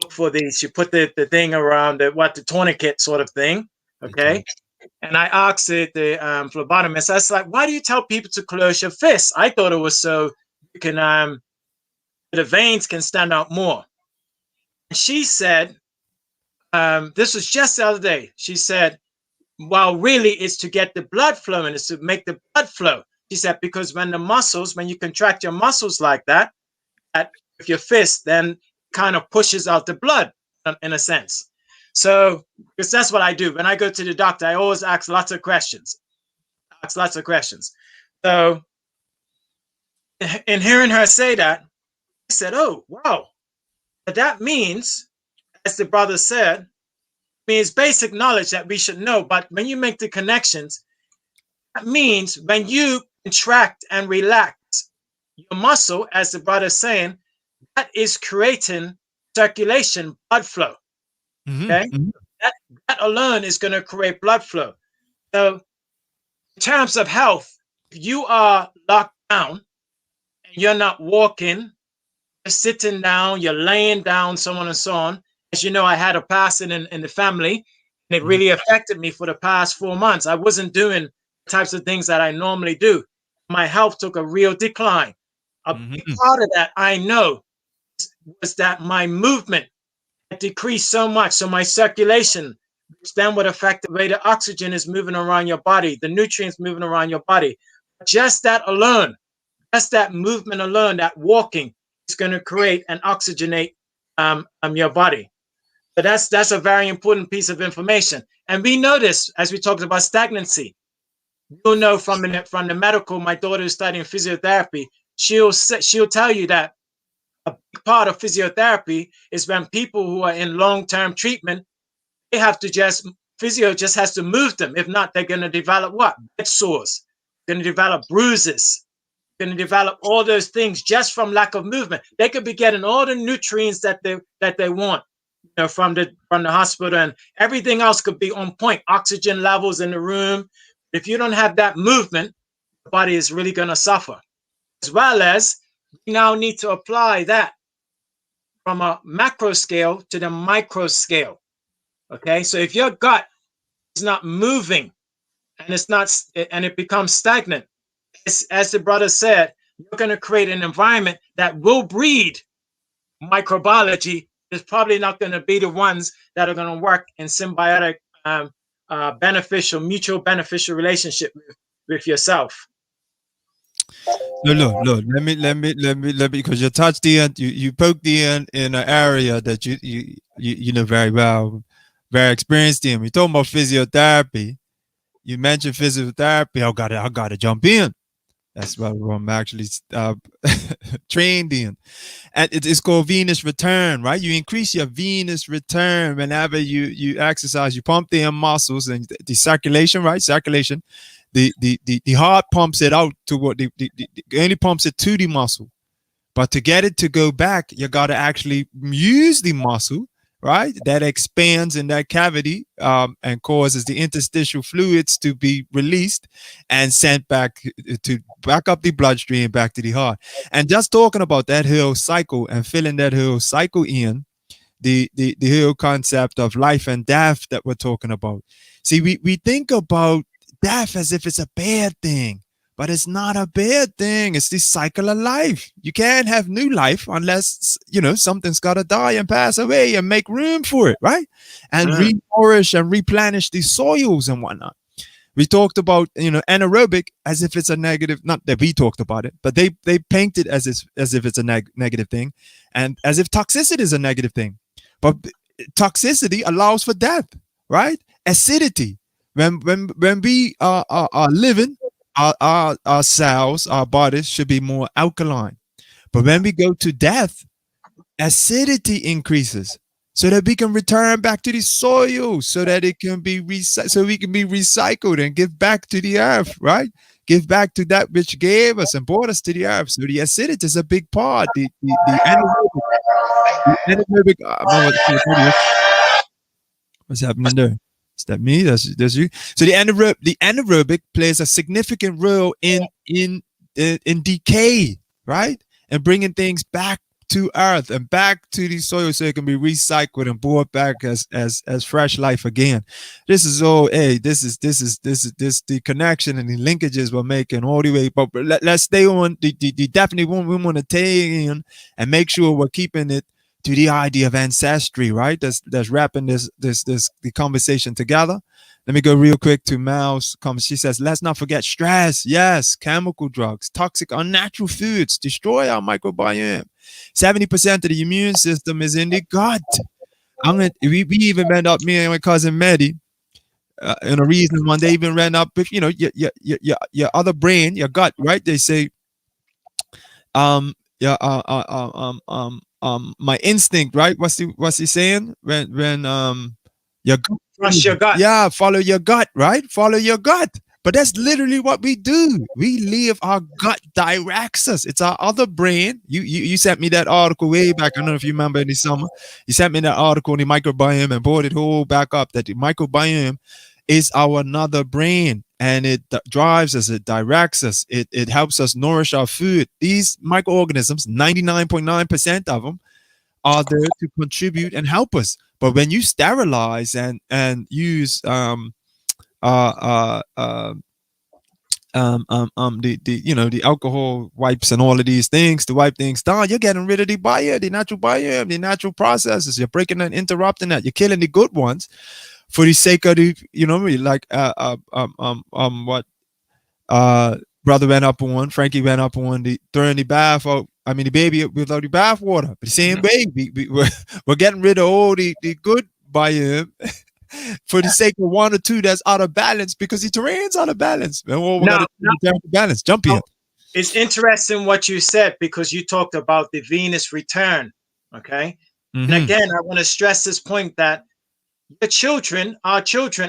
for she put the thing around the tourniquet sort of thing, okay? And I asked the phlebotomist, I was like, why do you tell people to close your fist? I thought it was so you can the veins can stand out more. And she said, this was just the other day. She said, well, really, it's to get the blood flowing, it's to make the blood flow. She said, because when you contract your muscles like that with your fist, then kind of pushes out the blood in a sense. So, because that's what I do. When I go to the doctor, I always ask lots of questions. So, in hearing her say that, I said, oh, wow. That means, as the brother said, means basic knowledge that we should know. But when you make the connections, that means when you contract and relax your muscle, as the brother is saying, that is creating circulation, blood flow. Okay? That alone is going to create blood flow. So in terms of health, if you are locked down and you're not walking, you're sitting down, you're laying down, so on and so on. As you know, I had a passing in the family, and it really affected me for the past 4 months. I wasn't doing the types of things that I normally do. My health took a real decline. A big part of that, I know, was that my movement decreased so much. So my circulation, which then would affect the way the oxygen is moving around your body, the nutrients moving around your body. Just that alone, just that movement alone, that walking is going to create and oxygenate your body. But that's a very important piece of information. And we notice, as we talked about stagnancy, you'll know from the medical, my daughter is studying physiotherapy, she'll tell you that a big part of physiotherapy is when people who are in long-term treatment, they have to physio just has to move them. If not, they're going to develop what? Bed sores, going to develop bruises, going to develop all those things just from lack of movement. They could be getting all the nutrients that they want, from the hospital, and everything else could be on point. Oxygen levels in the room. If you don't have that movement, the body is really going to suffer. As well as we now need to apply that from a macro scale to the micro scale. Okay, so if your gut is not moving and it becomes stagnant, as the brother said, you're going to create an environment that will breed microbiology. It's probably not going to be the ones that are going to work in symbiotic, mutual beneficial relationship with yourself. No, look. Let me, because you touched you poked in an area that you know very well, very experienced in. We talking about physiotherapy. You mentioned physiotherapy. I gotta jump in. That's what I'm actually trained in. And it's called venous return, right? You increase your venous return whenever you exercise. You pump the muscles and the circulation, right? Circulation. The heart pumps it out to what only pumps it to the muscle. But to get it to go back, you got to actually use the muscle, right? That expands in that cavity and causes the interstitial fluids to be released and sent back up the bloodstream, back to the heart. And just talking about that whole cycle and filling that whole cycle in, the whole concept of life and death that we're talking about. See, we think about death as if it's a bad thing, but it's not a bad thing. It's the cycle of life. You can't have new life unless, something's got to die and pass away and make room for it, right? And re-nourish and replenish the soils and whatnot. We talked about, anaerobic as if it's a negative, not that we talked about it, but they paint it as if it's a negative thing, and as if toxicity is a negative thing. But toxicity allows for death, right? Acidity. When we are living, our cells, our bodies should be more alkaline. But when we go to death, acidity increases so that we can return back to the soil, so that it can be so we can be recycled and give back to the earth, right? Give back to that which gave us and brought us to the earth. So the acidity is a big part. The anaerobic. What's happening there? Is that me? That's you. So the anaerobic plays a significant role in decay, right? And bringing things back to earth and back to the soil so it can be recycled and brought back as fresh life again. This is all. Hey, this is the connection and the linkages we're making all the way. But let's stay on the definitely one we want to take in and make sure we're keeping it to the idea of ancestry, right? That's wrapping the conversation together. Let me go real quick to Mal's comment. She says, let's not forget stress. Yes, chemical drugs, toxic, unnatural foods destroy our microbiome. 70% of the immune system is in the gut. We even ran up, me and my cousin Mehdi, in a reason one day even ran up with, your other brain, your gut, right? They say, my instinct, right? What's he saying? When your gut, trust your gut. Yeah, follow your gut, right? Follow your gut. But that's literally what we do. We live, our gut directs us. It's our other brain. You sent me that article way back. I don't know if you remember in the summer. You sent me that article on the microbiome and brought it all back up, that the microbiome is our another brain. And it drives us, it directs us, it helps us nourish our food. These microorganisms, 99.9% of them, are there to contribute and help us. But when you sterilize and use the alcohol wipes and all of these things to wipe things down, you're getting rid of the natural biome, the natural processes. You're breaking and interrupting that. You're killing the good ones for the sake of the, brother went up on, Frankie went up on throwing the bath out. I mean, the baby without the bath water. But the same way, we're getting rid of all the good biome for the sake of one or two that's out of balance because the terrain's out of balance. And what we got to do is balance. Jump in. It's interesting what you said because you talked about the Venus return. Okay. And again, I want to stress this point that our children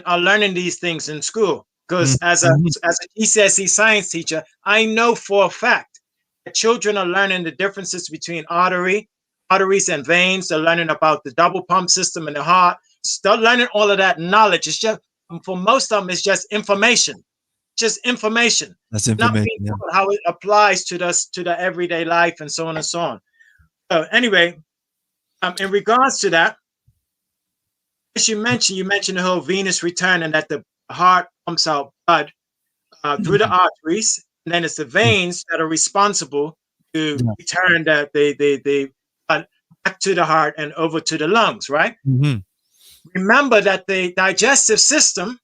are learning these things in school. Because as a GCSE science teacher, I know for a fact that children are learning the differences between arteries and veins. They're learning about the double pump system in the heart. They're learning all of that knowledge. It's just, for most of them, it's just information. Just information. That's information. Not how it applies to the everyday life and so on and so on. So anyway, in regards to that, as you mentioned the whole Venus return and that the heart pumps out blood through the arteries, and then it's the veins that are responsible to return the blood back to the heart and over to the lungs, right? Remember that the digestive system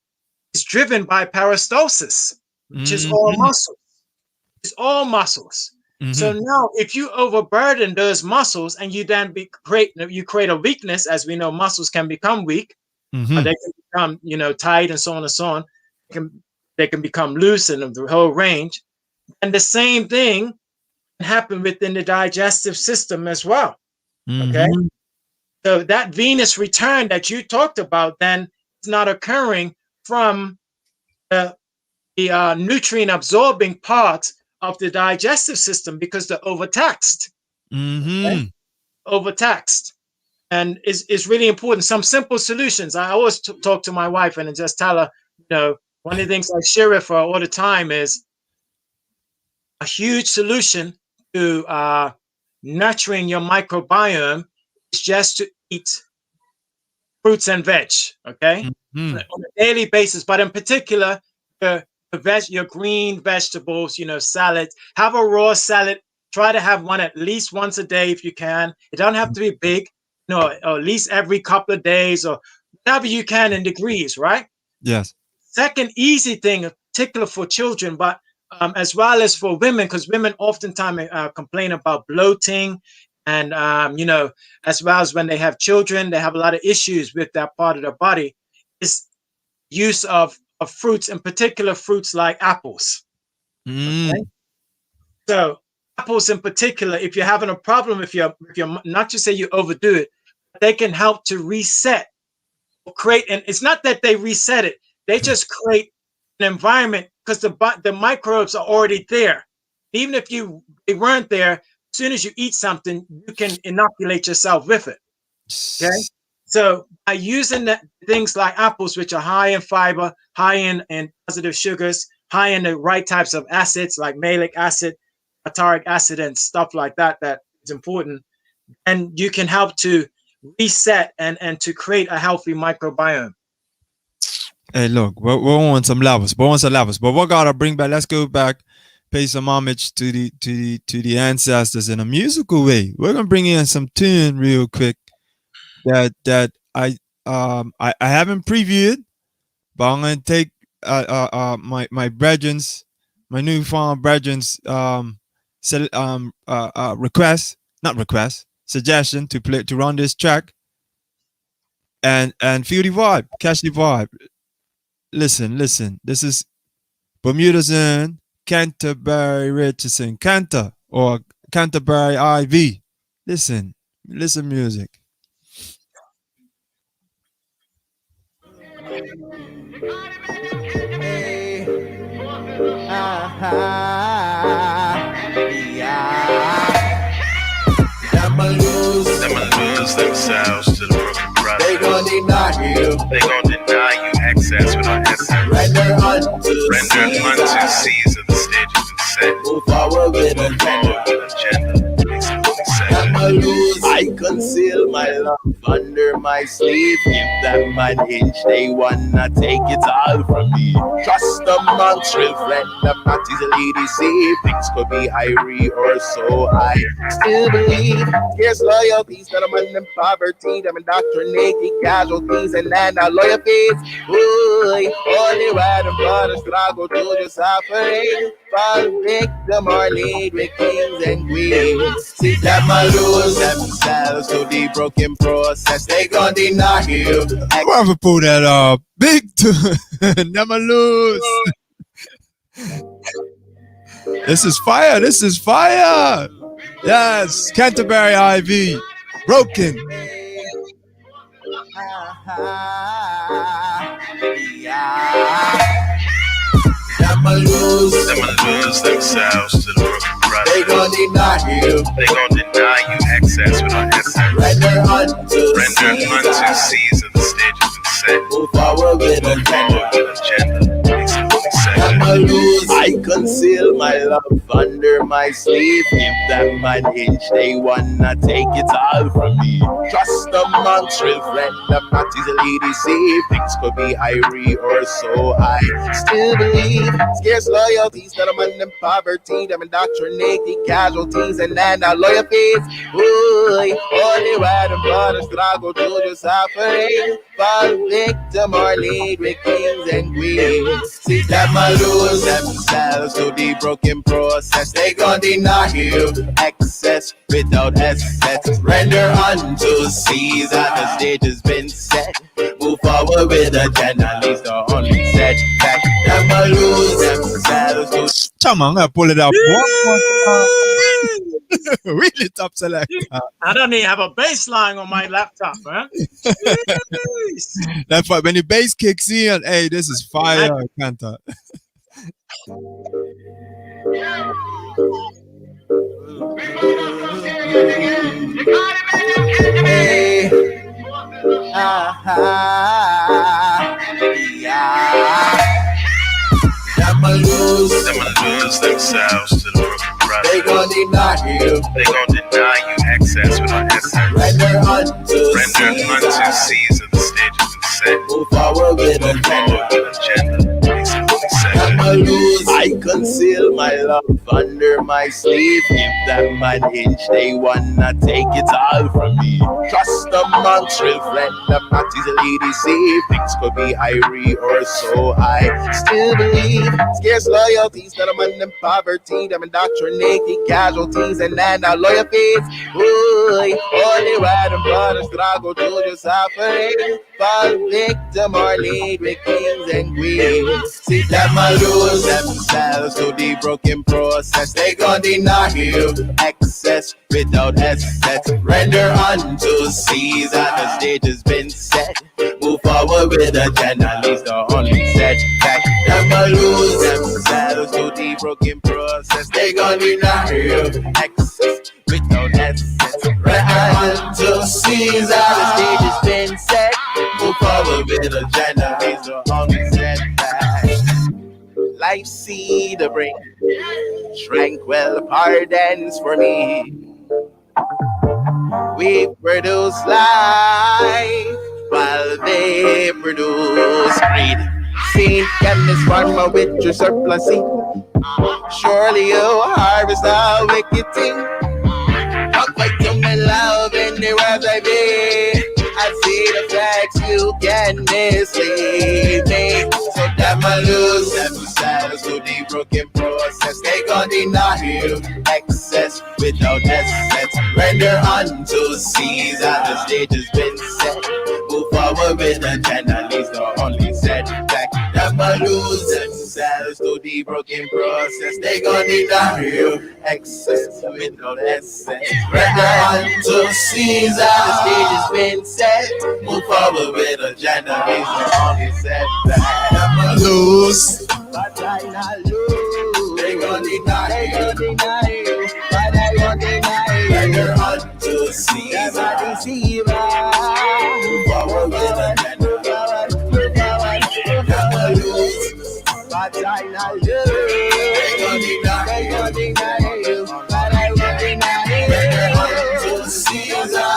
is driven by peristalsis, which is all muscles. It's all muscles. So now, if you overburden those muscles and you then create a weakness, as we know, muscles can become weak. They can become, tight and so on and so on. They can become loose and the whole range. And the same thing can happen within the digestive system as well. Okay. So that Venus return that you talked about then is not occurring from the nutrient absorbing parts of the digestive system because they're overtaxed. Okay? Overtaxed. And it's really important. Some simple solutions. I always talk to my wife and just tell her, one of the things I share with her all the time is a huge solution to nurturing your microbiome is just to eat fruits and veg, okay? On a daily basis, but in particular, your green vegetables, salads. Have a raw salad. Try to have one at least once a day if you can. It doesn't have to be big. Or at least every couple of days or whatever you can in degrees, right? Yes. Second easy thing, in particular for children, but as well as for women, because women oftentimes complain about bloating and, as well as when they have children, they have a lot of issues with that part of their body, is use of fruits, in particular fruits like apples. Okay? So apples in particular, if you're having a problem, if you're not to say you overdo it, they can help to reset or create. And it's not that they reset it; they just create an environment because the microbes are already there. Even if they weren't there, as soon as you eat something, you can inoculate yourself with it. Okay. So by using things like apples, which are high in fiber, high in positive sugars, high in the right types of acids like malic acid, tartaric acid, and stuff like that is important, and you can help to reset and to create a healthy microbiome. Hey, look, we're on some levels. But we gotta bring back. Let's go back, pay some homage to the ancestors in a musical way. We're gonna bring in some tune real quick that I haven't previewed, but I'm gonna take my brethren's, my newfound brethren's suggestion to run this track and feel the vibe, catch the vibe. Listen. This is Bermuda's own Canterbury Richardson Cantor or Canterbury IV. Listen music. Them lose themselves to the broken brothers. They gon' deny you access without essence. Render unto Caesar the stage has been set. Move forward with agenda. I'ma lose, I could conceal my love under my sleeve. Give them an inch, they wanna take it all from me. Trust amongst real friend, I'm not easily deceived. Things could be irie or so I still believe. Scarce loyalties that I'm in poverty. Them indoctrinated casualties and then our loyalties. Ooh, only right and brothers struggle to the suffering. Fall victim or lead with kings and queens. See them lose themselves to the broken process. They gon' deny you. Whoever pull that big never lose. This is fire. This is fire. Yes, Canterbury IV. Broken. Them lose themselves to the broken process. They gon' deny you. They gon' deny you access without essence. Render unto Caesar the stage has been set. Move forward with agenda. I conceal my love under my sleeve. Give them an inch, they wanna take it all from me. Trust amongst real friend, I'm not easily deceived. Things could be irie or so I still believe. Scarce loyalties that I'm in poverty. Them indoctrinated casualties and then our loyalties. Ooh, only right and brothers struggle to the suffering. Fall victim or lead with kings and queens. See them lose themselves to the broken process. They gon' deny you access without assets. Render unto Caesar, the stage has been set. Move forward with agenda, leaves the only setback. Them lose themselves to. Come on, I'm gonna pull it up. Really top selector. I don't even have a bass line on my laptop, man. That's why when the bass kicks in, hey, this is fire, Kanta. Hey. Them lose themselves to the broken process. They gon' deny you. They gon' deny you access without essence. Render unto Caesar the stage has been set. Move forward with agenda. I conceal my love under my sleeve. Give them an inch, they wanna take it all from me. Trust amongst real friend, I'm not easily deceived. Things could be irie or so I still believe. Scarce loyalties that I'm in poverty. Them indoctrinated casualties and then our loyalties. Ooh, only right and brothers struggle to the suffering. Fall victim or lead with kings and queens. See them lose themselves to the broken process. They gon' deny you access without assets. Render unto Caesar, the stage has been set. Move forward with agenda, leaves the only setback. Them lose themselves to the broken process. They gon' deny you access without assets. Render unto Caesar, the stage has been set. Move forward with agenda, leaves the only setback. Life seed to bring tranquil pardons for me. We produce life while they produce greed. Seed chemist farmer with your surplus seed. Surely you harvest a wicked thing. Talk like to my love in the world I be. I see the facts, you can mislead me. So them lose themselves to the broken process. They gon' deny you access without assets. Render unto Caesar, the stage has been set. Move forward with agenda, leaves the only setback. Them lose themselves to the broken process. They gon' deny you access without assets. Render unto Caesar, the stage has been set. Move forward with agenda, leaves the only setback. Them lose, but I not lose. They gon' deny you, but I won't deny you. Render unto Caesar, move forward with agenda. Them lose, but I not lose. They gon' deny you, but I won't deny you. Render unto Caesar.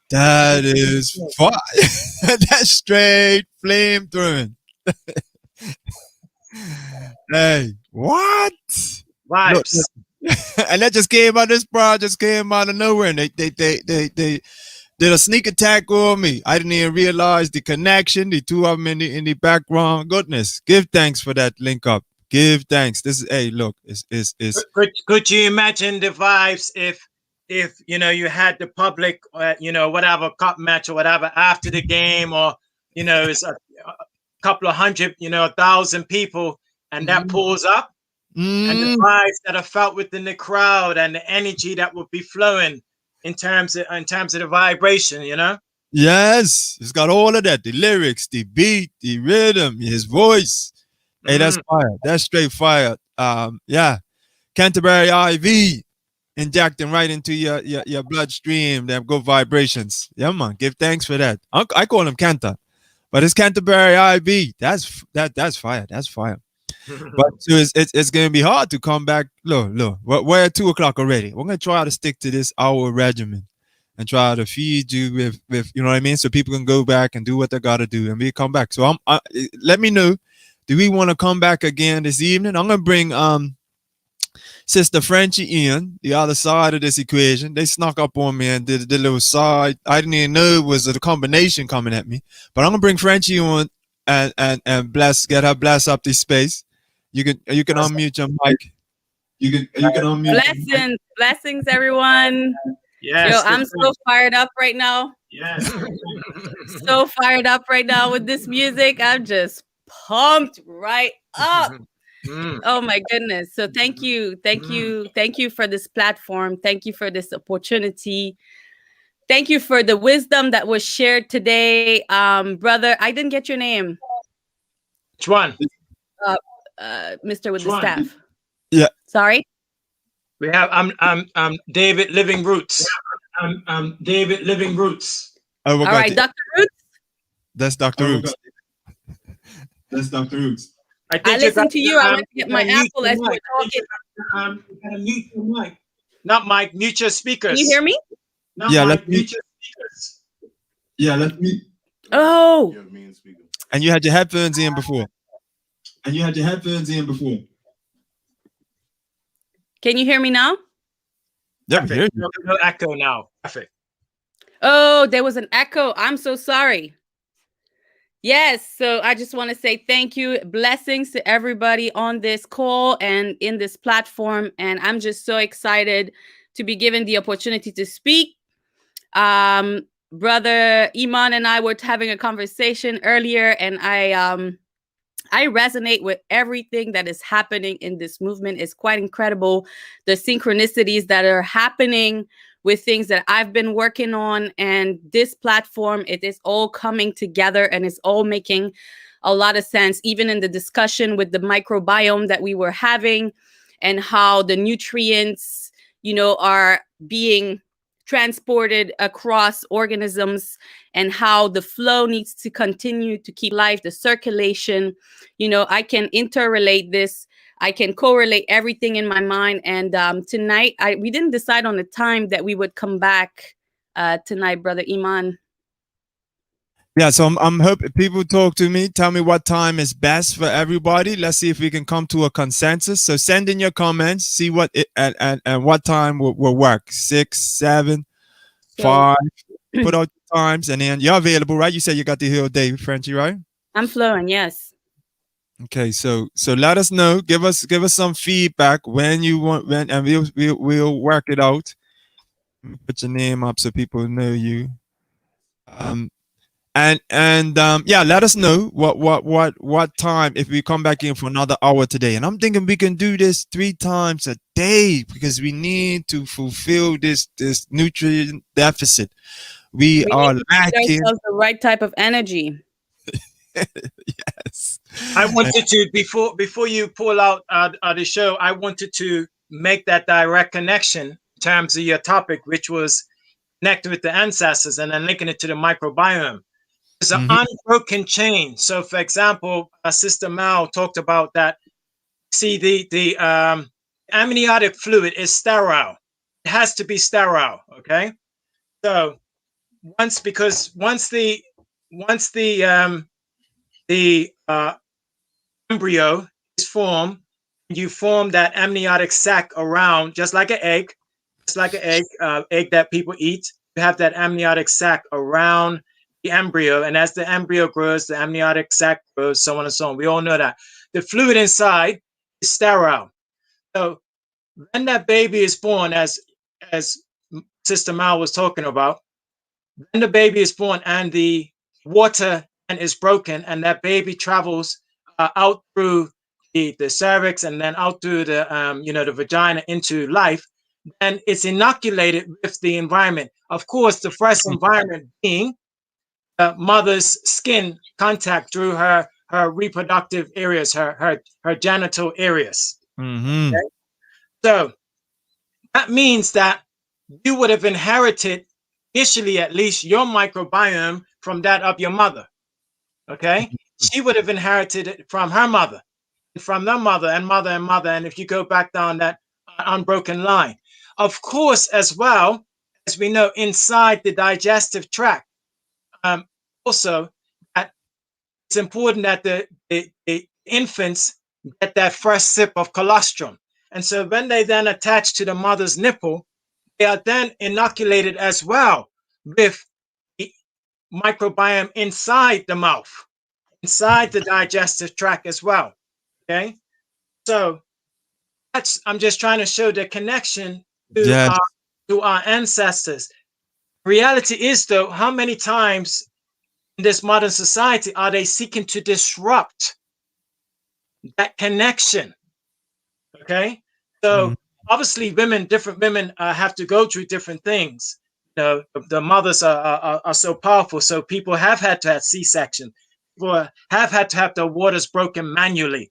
That is fire. That's straight flame throwing. Hey, what? Look, Vibes. and that just came out. This project just came out of nowhere, and they did a sneak attack on me. I didn't even realize the connection. The two of them in the background. Goodness, give thanks for that link up. Give thanks. This is look. It's Could you imagine the vibes if you know you had the public, you know, whatever cup match or whatever after the game, or you know it's a couple of hundred, you know, 1,000 people, and that pulls up, and the vibes that are felt within the crowd and the energy that would be flowing in terms of the vibration, you know. Yes, it's got all of that. The lyrics, the beat, the rhythm, his voice. Hey, that's fire. That's straight fire. Yeah. Canterbury IV injecting right into your bloodstream, them good vibrations. Yeah, man. Give thanks for that. I call him Canter, but it's Canterbury IV. That's fire. That's fire. But so it's gonna be hard to come back. Look, we're at 2 o'clock already. We're gonna try to stick to this hour regimen and try to feed you with you know what I mean, so people can go back and do what they gotta do, and we come back. So let me know. Do we want to come back again this evening? I'm gonna bring Sister Frenchie in, the other side of this equation. They snuck up on me and did the little side. I didn't even know it was a combination coming at me. But I'm gonna bring Frenchie on and get her bless up this space. You can unmute your mic. You can unmute. Blessings, everyone. Yes. Yo, I'm so fired up right now. Yes. So fired up right now with this music. I'm just pumped right up. Oh my goodness. So thank you for this platform. Thank you for this opportunity. Thank you for the wisdom that was shared today. Brother, I didn't get your name. Which one? Mr. with the staff. Yeah. Sorry. We have I'm David Living Roots. I'm David Living Roots. Oh, all right, Dr. Roots. That's Dr. Roots. That's Dr. Roots. I listened to you. I went to get my apple as you were talking. You gotta mute your mic. Not mic, mute your speakers. Can you hear me? Not yeah, mic, mute your speakers. Yeah, let me. Oh. And you had your headphones in before. Can you hear me now? Yeah, we hear you. No echo now. Perfect. Oh, there was an echo. I'm so sorry. Yes, so I just want to say thank you. Blessings to everybody on this call and in this platform. And I'm just so excited to be given the opportunity to speak. Brother Iman and I were having a conversation earlier, and I resonate with everything that is happening in this movement. It's quite incredible, the synchronicities that are happening with things that I've been working on. And this platform, it is all coming together and it's all making a lot of sense, even in the discussion with the microbiome that we were having and how the nutrients, you know, are being transported across organisms and how the flow needs to continue to keep life, the circulation. You know, I can interrelate this. I can correlate everything in my mind. And tonight, we didn't decide on the time that we would come back tonight, Brother Iman. Yeah, so I'm hoping people talk to me. Tell me what time is best for everybody. Let's see if we can come to a consensus. So send in your comments. See what and what time will work. 6, 7, 5. Put out your times, and then you're available, right? You said you got the whole day, Frenchie, right? I'm flowing, yes. Okay, so let us know. Give us some feedback when you want, and we'll work it out. Put your name up so people know you. Yeah, let us know what time if we come back in for another hour today. And I'm thinking we can do this 3 times a day because we need to fulfill this nutrient deficit. We are lacking the right type of energy. Yes. I wanted to before you pull out the show, I wanted to make that direct connection in terms of your topic, which was connected with the ancestors and then linking it to the microbiome. It's an unbroken chain. So, for example, Sister Mao talked about that. See, the amniotic fluid is sterile. It has to be sterile. Okay, so once the embryo is formed, you form that amniotic sac around, just like an egg, egg that people eat. You have that amniotic sac around the embryo, and as the embryo grows, the amniotic sac grows, so on and so on. We all know that. The fluid inside is sterile. So when that baby is born, as Sister Mal was talking about, when the baby is born and the water is broken, and that baby travels out through the cervix and then out through the the vagina into life, then it's inoculated with the environment. Of course, the first environment being the mother's skin contact through her reproductive areas, her genital areas. Mm-hmm. Okay? So that means that you would have inherited, initially at least, your microbiome from that of your mother. Okay? She would have inherited it from her mother, from their mother, and mother, and mother. And if you go back down that unbroken line, of course, as well as we know, inside the digestive tract, also, that it's important that the infants get that first sip of colostrum. And so when they then attach to the mother's nipple, they are then inoculated as well with the microbiome inside the mouth, inside the digestive tract as well. Okay, so I'm just trying to show the connection to our ancestors. Reality is, though, how many times in this modern society are they seeking to disrupt that connection? Okay, so obviously different women have to go through different things. The mothers are so powerful, so people have had to have C-section, or have had to have their waters broken manually.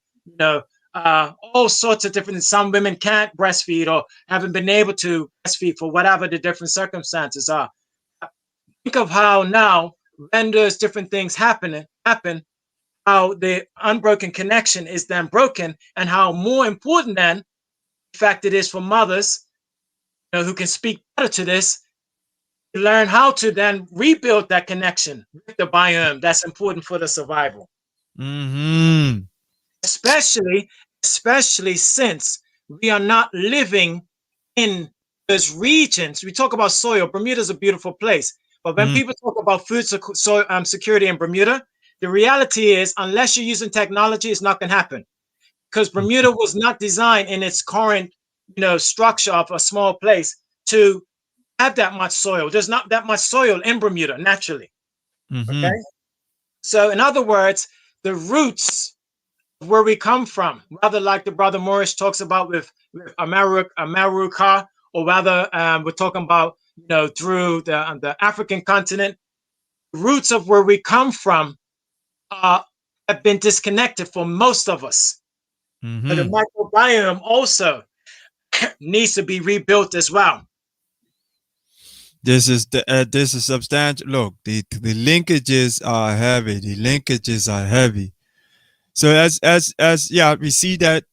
All sorts of different. Some women can't breastfeed or haven't been able to breastfeed for whatever the different circumstances are. Think of how now, when there's different things happen, how the unbroken connection is then broken, and how more important than, in fact, it is for mothers, who can speak better to this, to learn how to then rebuild that connection with the biome that's important for the survival. Mm-hmm. Especially since we are not living in those regions. We talk about soil. Bermuda is a beautiful place. But when people talk about food security in Bermuda, the reality is, unless you're using technology, it's not going to happen. Because Bermuda was not designed in its current, structure of a small place to have that much soil. There's not that much soil in Bermuda naturally. Okay. So in other words, the roots of where we come from, rather like the brother Morris talks about with America, or rather we're talking about, through the African continent, roots of where we come from have been disconnected for most of us. But the microbiome also needs to be rebuilt as well. This is substantial. Look, the linkages are heavy. So as we see that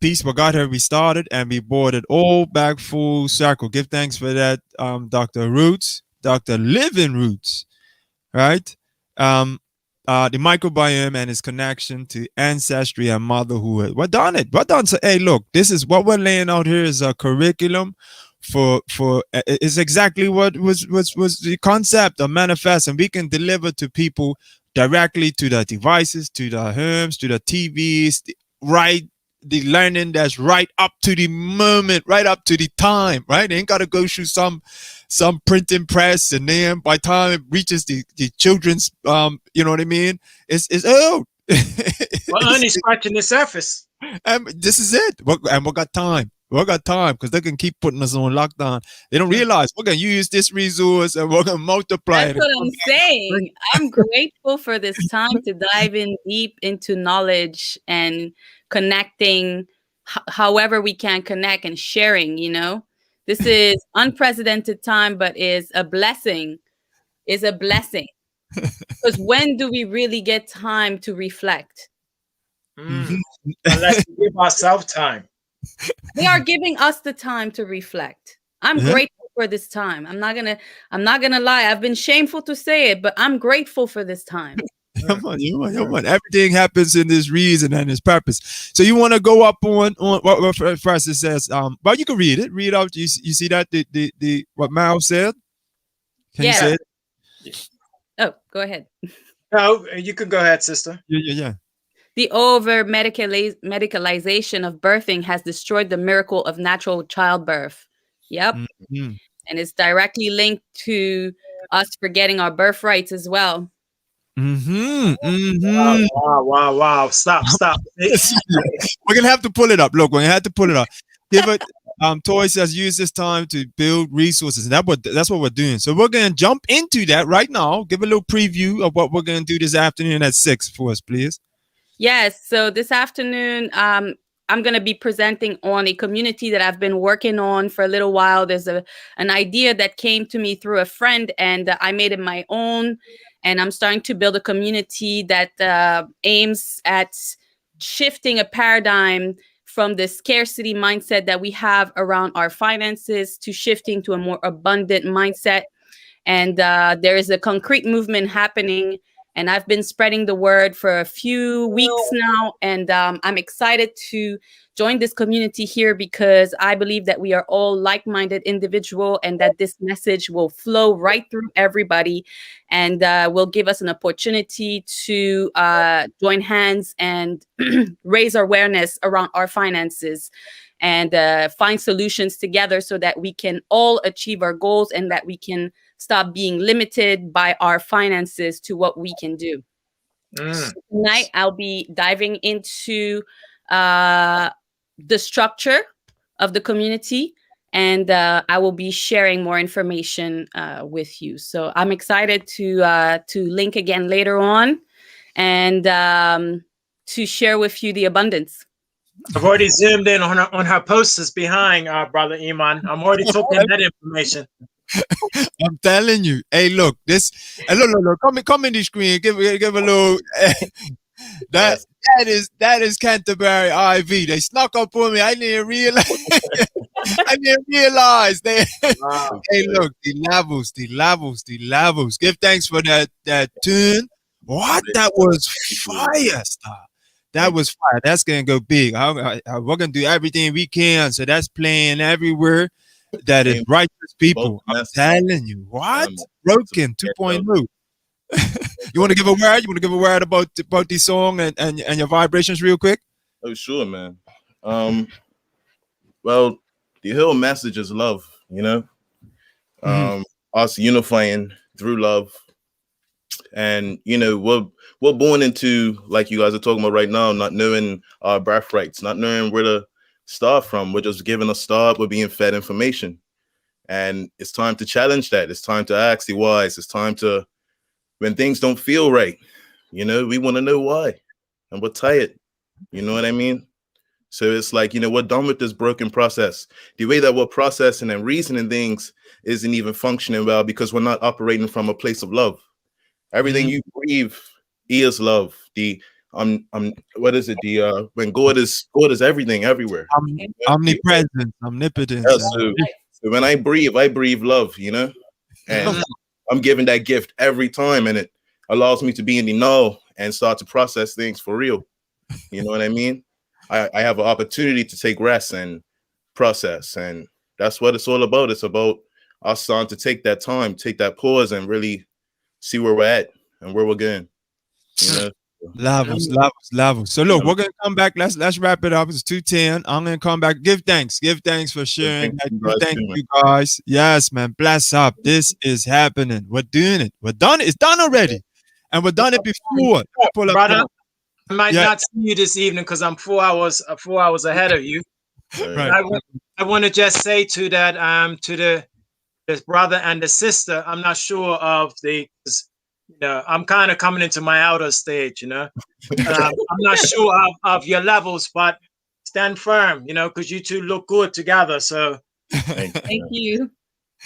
piece. We got her. We started and we brought it all back full circle. Give thanks for that, Dr. Roots, Dr. Living Roots, right? The microbiome and its connection to ancestry and motherhood. We're done it. We're done. So, hey, look, this is what we're laying out here is a curriculum for it's exactly what was the concept of manifest, and we can deliver to people directly to the devices, to the homes, to the TVs, the learning that's right up to the moment, right up to the time, right? They ain't got to go through some printing press, and then by the time it reaches the children's, you know what I mean? It's old. We're only scratching the surface. And this is it. And we got time. We got time because they can keep putting us on lockdown. They don't realize we're going to use this resource and we're going to multiply it. That's what I'm saying. I'm grateful for this time to dive in deep into knowledge and connecting however we can connect and sharing, This is unprecedented time, but is a blessing. Because when do we really get time to reflect? Unless we give ourselves time. They are giving us the time to reflect. I'm grateful for this time. I'm not gonna lie. I've been shameful to say it, but I'm grateful for this time. Come on. Everything happens in this reason and this purpose. So you want to go up on what first it says? But you can read it. Read out. You see that the what Mao said? Can you say it? Oh, go ahead. No, you can go ahead, sister. Yeah. The over-medicalization of birthing has destroyed the miracle of natural childbirth. Yep. Mm-hmm. And it's directly linked to us forgetting our birthrights as well. Mm-hmm. Mm-hmm. Wow. Stop. We're going to have to pull it up. Look, we're going to have to pull it up. Give it. Toy says use this time to build resources. And that's what we're doing. So we're going to jump into that right now. Give a little preview of what we're going to do this afternoon at 6 for us, please. Yes. So this afternoon, I'm going to be presenting on a community that I've been working on for a little while. There's an idea that came to me through a friend, and I made it my own. And I'm starting to build a community that aims at shifting a paradigm from the scarcity mindset that we have around our finances to shifting to a more abundant mindset. And there is a concrete movement happening. And I've been spreading the word for a few weeks now. And I'm excited to join this community here because I believe that we are all like-minded individuals and that this message will flow right through everybody and will give us an opportunity to join hands and raise awareness around our finances and find solutions together so that we can all achieve our goals and that we can stop being limited by our finances to what we can do. So tonight, I'll be diving into the structure of the community, and I will be sharing more information with you. So I'm excited to link again later on and to share with you the abundance. I've already zoomed in on her posters behind Brother Iman. I'm already talking that information. I'm telling you. Hey, look, this. Look. Come in the screen. Give a little. That is Canterbury IV. They snuck up on me. I didn't realize. They. Wow. Hey, look, the levels. Give thanks for that tune. What? That was fire, star. That was fire. That's gonna go big. We're gonna do everything we can. So that's playing everywhere. That is righteous people. I'm telling you. What? Broken 2.0. You want to give a word? You want to give a word about this song and your vibrations real quick? Oh, sure, man. Well, the whole message is love, you know? Us unifying through love. And, you know, we're born into, like you guys are talking about right now, not knowing our birthrights, not knowing where to start from. We're just given a start. We're being fed information. And it's time to challenge that. It's time to ask the whys. It's time to, when things don't feel right, you know, we want to know why. And we're tired. You know what I mean? So it's like, you know, we're done with this broken process. The way that we're processing and reasoning things isn't even functioning well because we're not operating from a place of love. Everything you breathe is love. What is it? When God is everything, everywhere. Omnipresent, omnipotent. Yeah, so when I breathe love, you know, and I'm giving that gift every time, and it allows me to be in the know and start to process things for real. You know what I mean? I have an opportunity to take rest and process, and that's what it's all about. It's about us starting to take that time, take that pause, and really see where we're at and where we're going. You know? Levels. So look, we're gonna come back. Let's wrap it up. It's 2:10. I'm gonna come back. Give thanks for sharing. Thank you guys. Yes, man. Bless up. This is happening. We're doing it. We're done. It's done already, and we've done it before. Brother, I might not see you this evening because I'm 4 hours ahead of you. Right. I want to just say to that to the brother and the sister, I'm not sure of you know, I'm kind of coming into my outer stage, you know. I'm not sure of your levels, but stand firm, you know, because you two look good together. So thank you.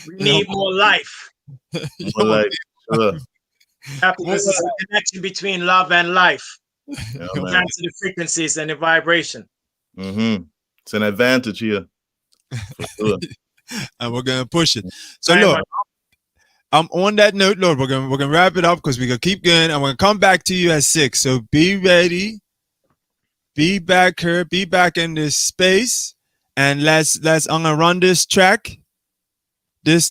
We need more life. More life. Sure. Because there's a connection between love and life. Down to the frequencies and the vibration. It's an advantage here. For sure. and we're gonna push it. So look, I'm on that note, Lord. We're gonna wrap it up because we're gonna keep going. I'm gonna come back to you at 6. So be ready. Be back here. Be back in this space, and let's. I'm gonna run this track. This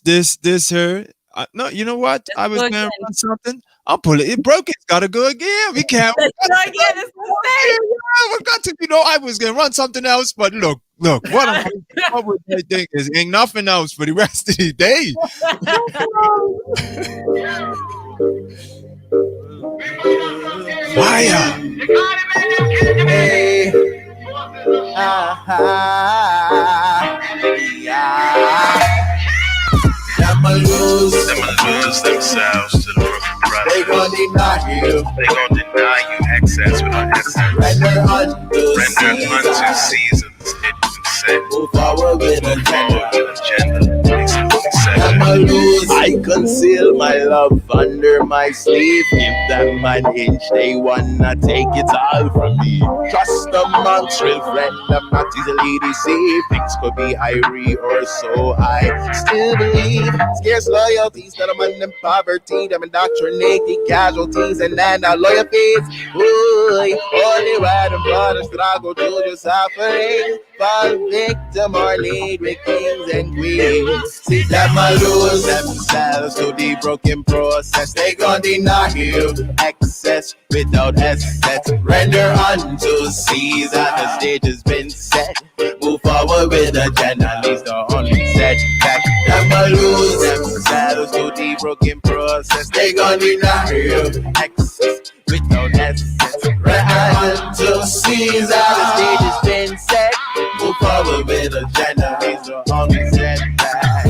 here. No, you know what? I was gonna run something. I'll pull it. It broke. It's gotta go again. We can't. Let's go again. It's We got to. I was gonna run something else, but look. What would they think is ain't nothing else for the rest of the day. Fire. Hey. Them lose themselves to the broken brother. They gon' deny you. They gon' deny you access without essence. Render unto Caesar the stage has been set. Move forward with agenda. Them lose. I conceal my love under my sleeve. Give them an inch, they wanna take it all from me. Trust the monks, real friend, I'm not easily deceived. Things could be irie or so I still believe. Scarce loyalties that I'm in poverty. Them indoctrinate the casualties and then our lawyer fees. Ooh, only right and brothers struggle to the suffering. Fall victim or lead with kings and queens. See them lose themselves to the broken process. They gon' deny you access without assets. Render unto Caesar, the stage has been set. Move forward with agenda, he's the only setback. Them lose themselves to the broken process. They gon' deny you access without assets. Render unto Caesar, the stage has been set. Move forward with agenda, he's the only setback.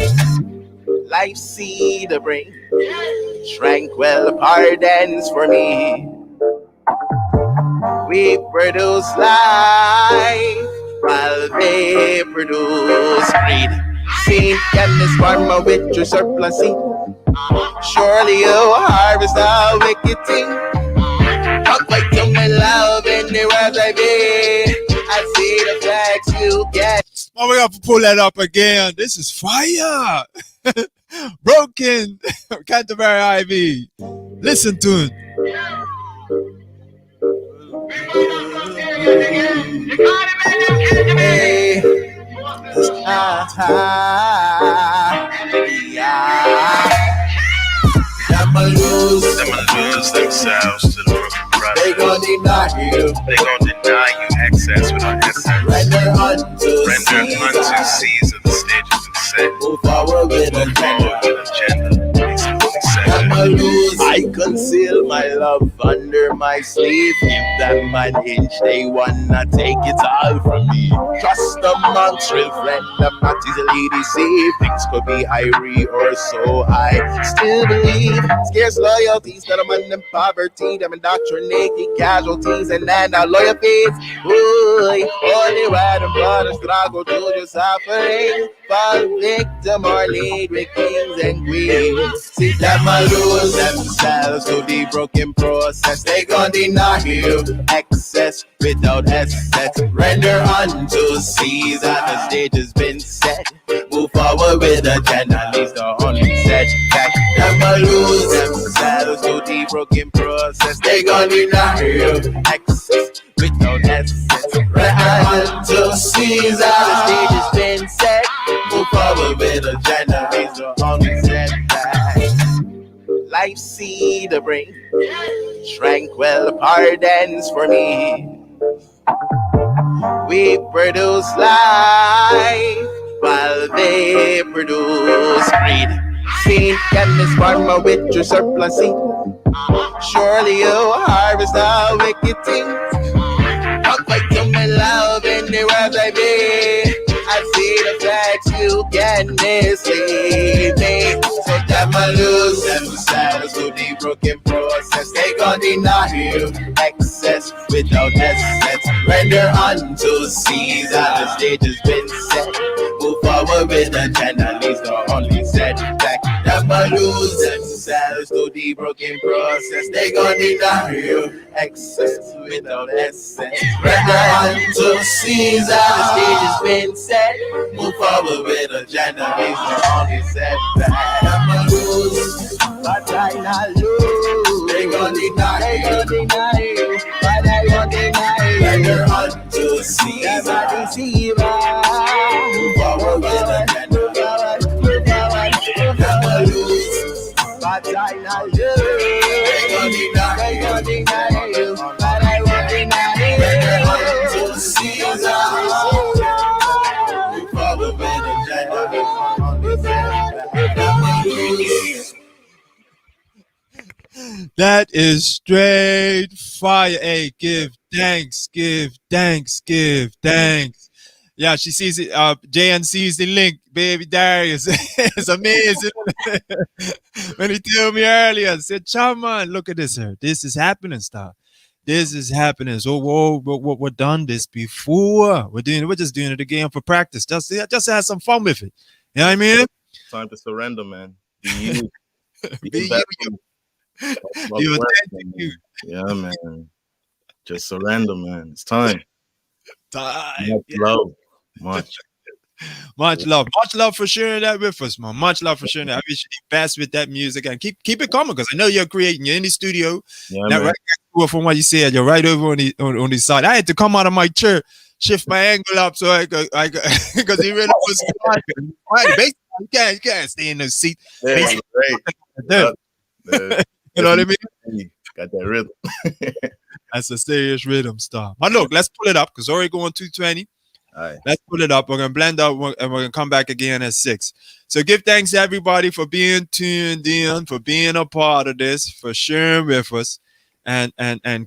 Life see the brain, tranquil pardons for me. We produce life while they produce greed. See, can this farmer with your surplus seed? Surely you harvest a wicked thing. Talk like to my love anywhere I be. I see the facts you get. Oh, we have to pull that up again. This is fire. Broken Canterbury Ivy. Listen to it. Hey. Them lose themselves to the broken brother. They gon' deny you. They gon' deny you access without essence. Render unto Caesar the stage has been set. Move forward with agenda. Lose. I conceal my love under my sleeve. Give them an inch, they wanna take it all from me. Trust the monks, real friend, I'm not easily deceived. Things could be irie or so I still believe. Scarce loyalties that I'm in poverty. Them indoctrinate the casualties and then our lawyer fees. Ooh, only right and brothers struggle to the suffering. Fall victim or lead with kings and queens. See them lose themselves to the broken process. They gon' deny you access without assets. Render unto Caesar, the stage has been set. Move forward with agenda, he's the only setback. Them lose themselves to the broken process. They gon' deny you access without assets. Render unto Caesar, the stage has been set. Move forward with agenda, he's the only setback. Life see the brain, tranquil pardons for me. We produce life while they produce greed. See, can this farmer with your surplus seed? Surely you harvest a wicked thing. Talk like to my love anywhere I be. I see the facts you can mislead me. So them lose themselves to the broken process. They gon' deny you access without assets. Render unto Caesar, the stage has been set. Move forward with agenda, he's the only setback. Them lose themselves to the the broken process. They gonna deny you excess without essence. Render unto Caesar. The stage has been set. Move forward with agenda. He's the only setback. I'ma lose, but I not lose. They gonna deny you, but I won't deny you. Render unto Caesar. Move forward with agenda. I'ma lose, but I not lose. They gonna deny you, but I won't deny you. Render unto Caesar. Move forward with agenda. That is straight fire. Hey, give thanks, give thanks, give thanks. Yeah, she sees it. JN sees the link, baby Darius. It's amazing. When he told me earlier, I said, Chaman, look at this here. This is happening, stuff. This is happening. So we've done this before. We're just doing it again for practice. Just have some fun with it. You know what I mean? Time to surrender, man. Be you. Be you. You authentic you. Yeah, man. Just surrender, man. It's time. Much love. Much love for sharing that with us, man. Much love for sharing that. I wish you the best with that music and keep it coming, because I know you're creating. You're in the studio. Yeah, now, right from what you said, you're right over on the side. I had to come out of my chair, shift my angle up so I could because he really was right. You can't stay in the seat. Yeah, you know what I mean? Got that rhythm. That's a serious rhythm stuff. But look, let's pull it up because already going 220. All right. Let's put it up. We're gonna blend up and we're gonna come back again at 6. So give thanks to everybody for being tuned in, for being a part of this, for sharing with us, and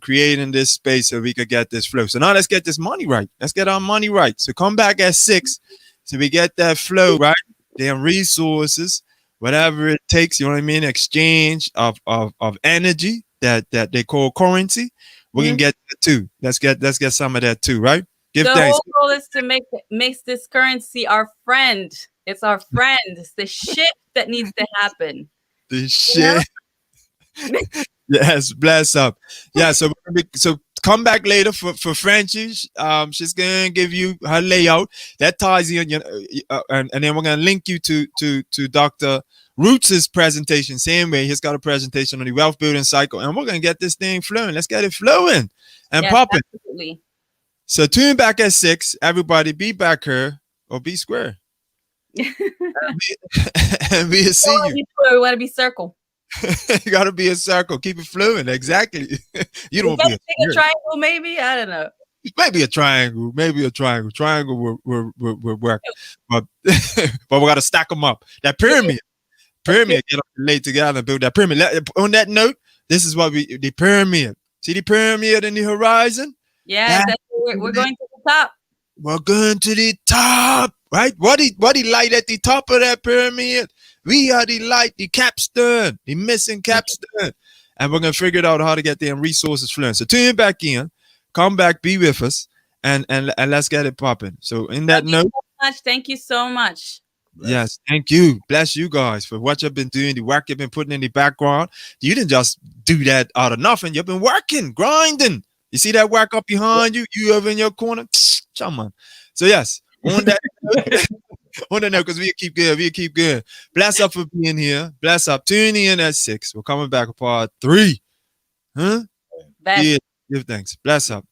creating this space so we could get this flow. So now let's get this money right. Let's get our money right. So come back at 6 so we get that flow right. Damn resources, whatever it takes. You know what I mean? Exchange of energy that they call currency. We can get that too. Let's get some of that too, right? Give the thanks. whole goal is to make this currency our friend. It's our friend. It's the shit that needs to happen. The shit. Yes, bless up. Yeah, so come back later for Frenchie. She's gonna give you her layout that ties in, and then we're gonna link you to Dr. Roots' presentation. Same way, he's got a presentation on the wealth building cycle, and we're gonna get this thing flowing. Let's get it flowing and popping. Absolutely. So tune back at 6. Everybody be back here or be square. and be a see you. We want to be circle. You gotta be a circle. Keep it flowing. Exactly. You don't want to be a triangle, maybe. I don't know. Maybe a triangle. Triangle will work. But we gotta stack them up. That pyramid. Get up late together and build that pyramid. On that note, this is what the pyramid. See the pyramid in the horizon? Yeah, we're going to the top. We're going to the top, right? What the light at the top of that pyramid? We are the light, the capstone, the missing capstone. And we're going to figure out how to get them resources flowing. So tune back in, come back, be with us, and let's get it popping. So in that note. Thank you so much. Yes, thank you. Bless you guys for what you've been doing, the work you've been putting in the background. You didn't just do that out of nothing. You've been working, grinding. You see that work up behind you? You over in your corner? Come on. So yes, on that note, because we keep good. Bless up for being here. Bless up. Tune in at 6. We're coming back for part 3. Huh? Yeah, give thanks. Bless up.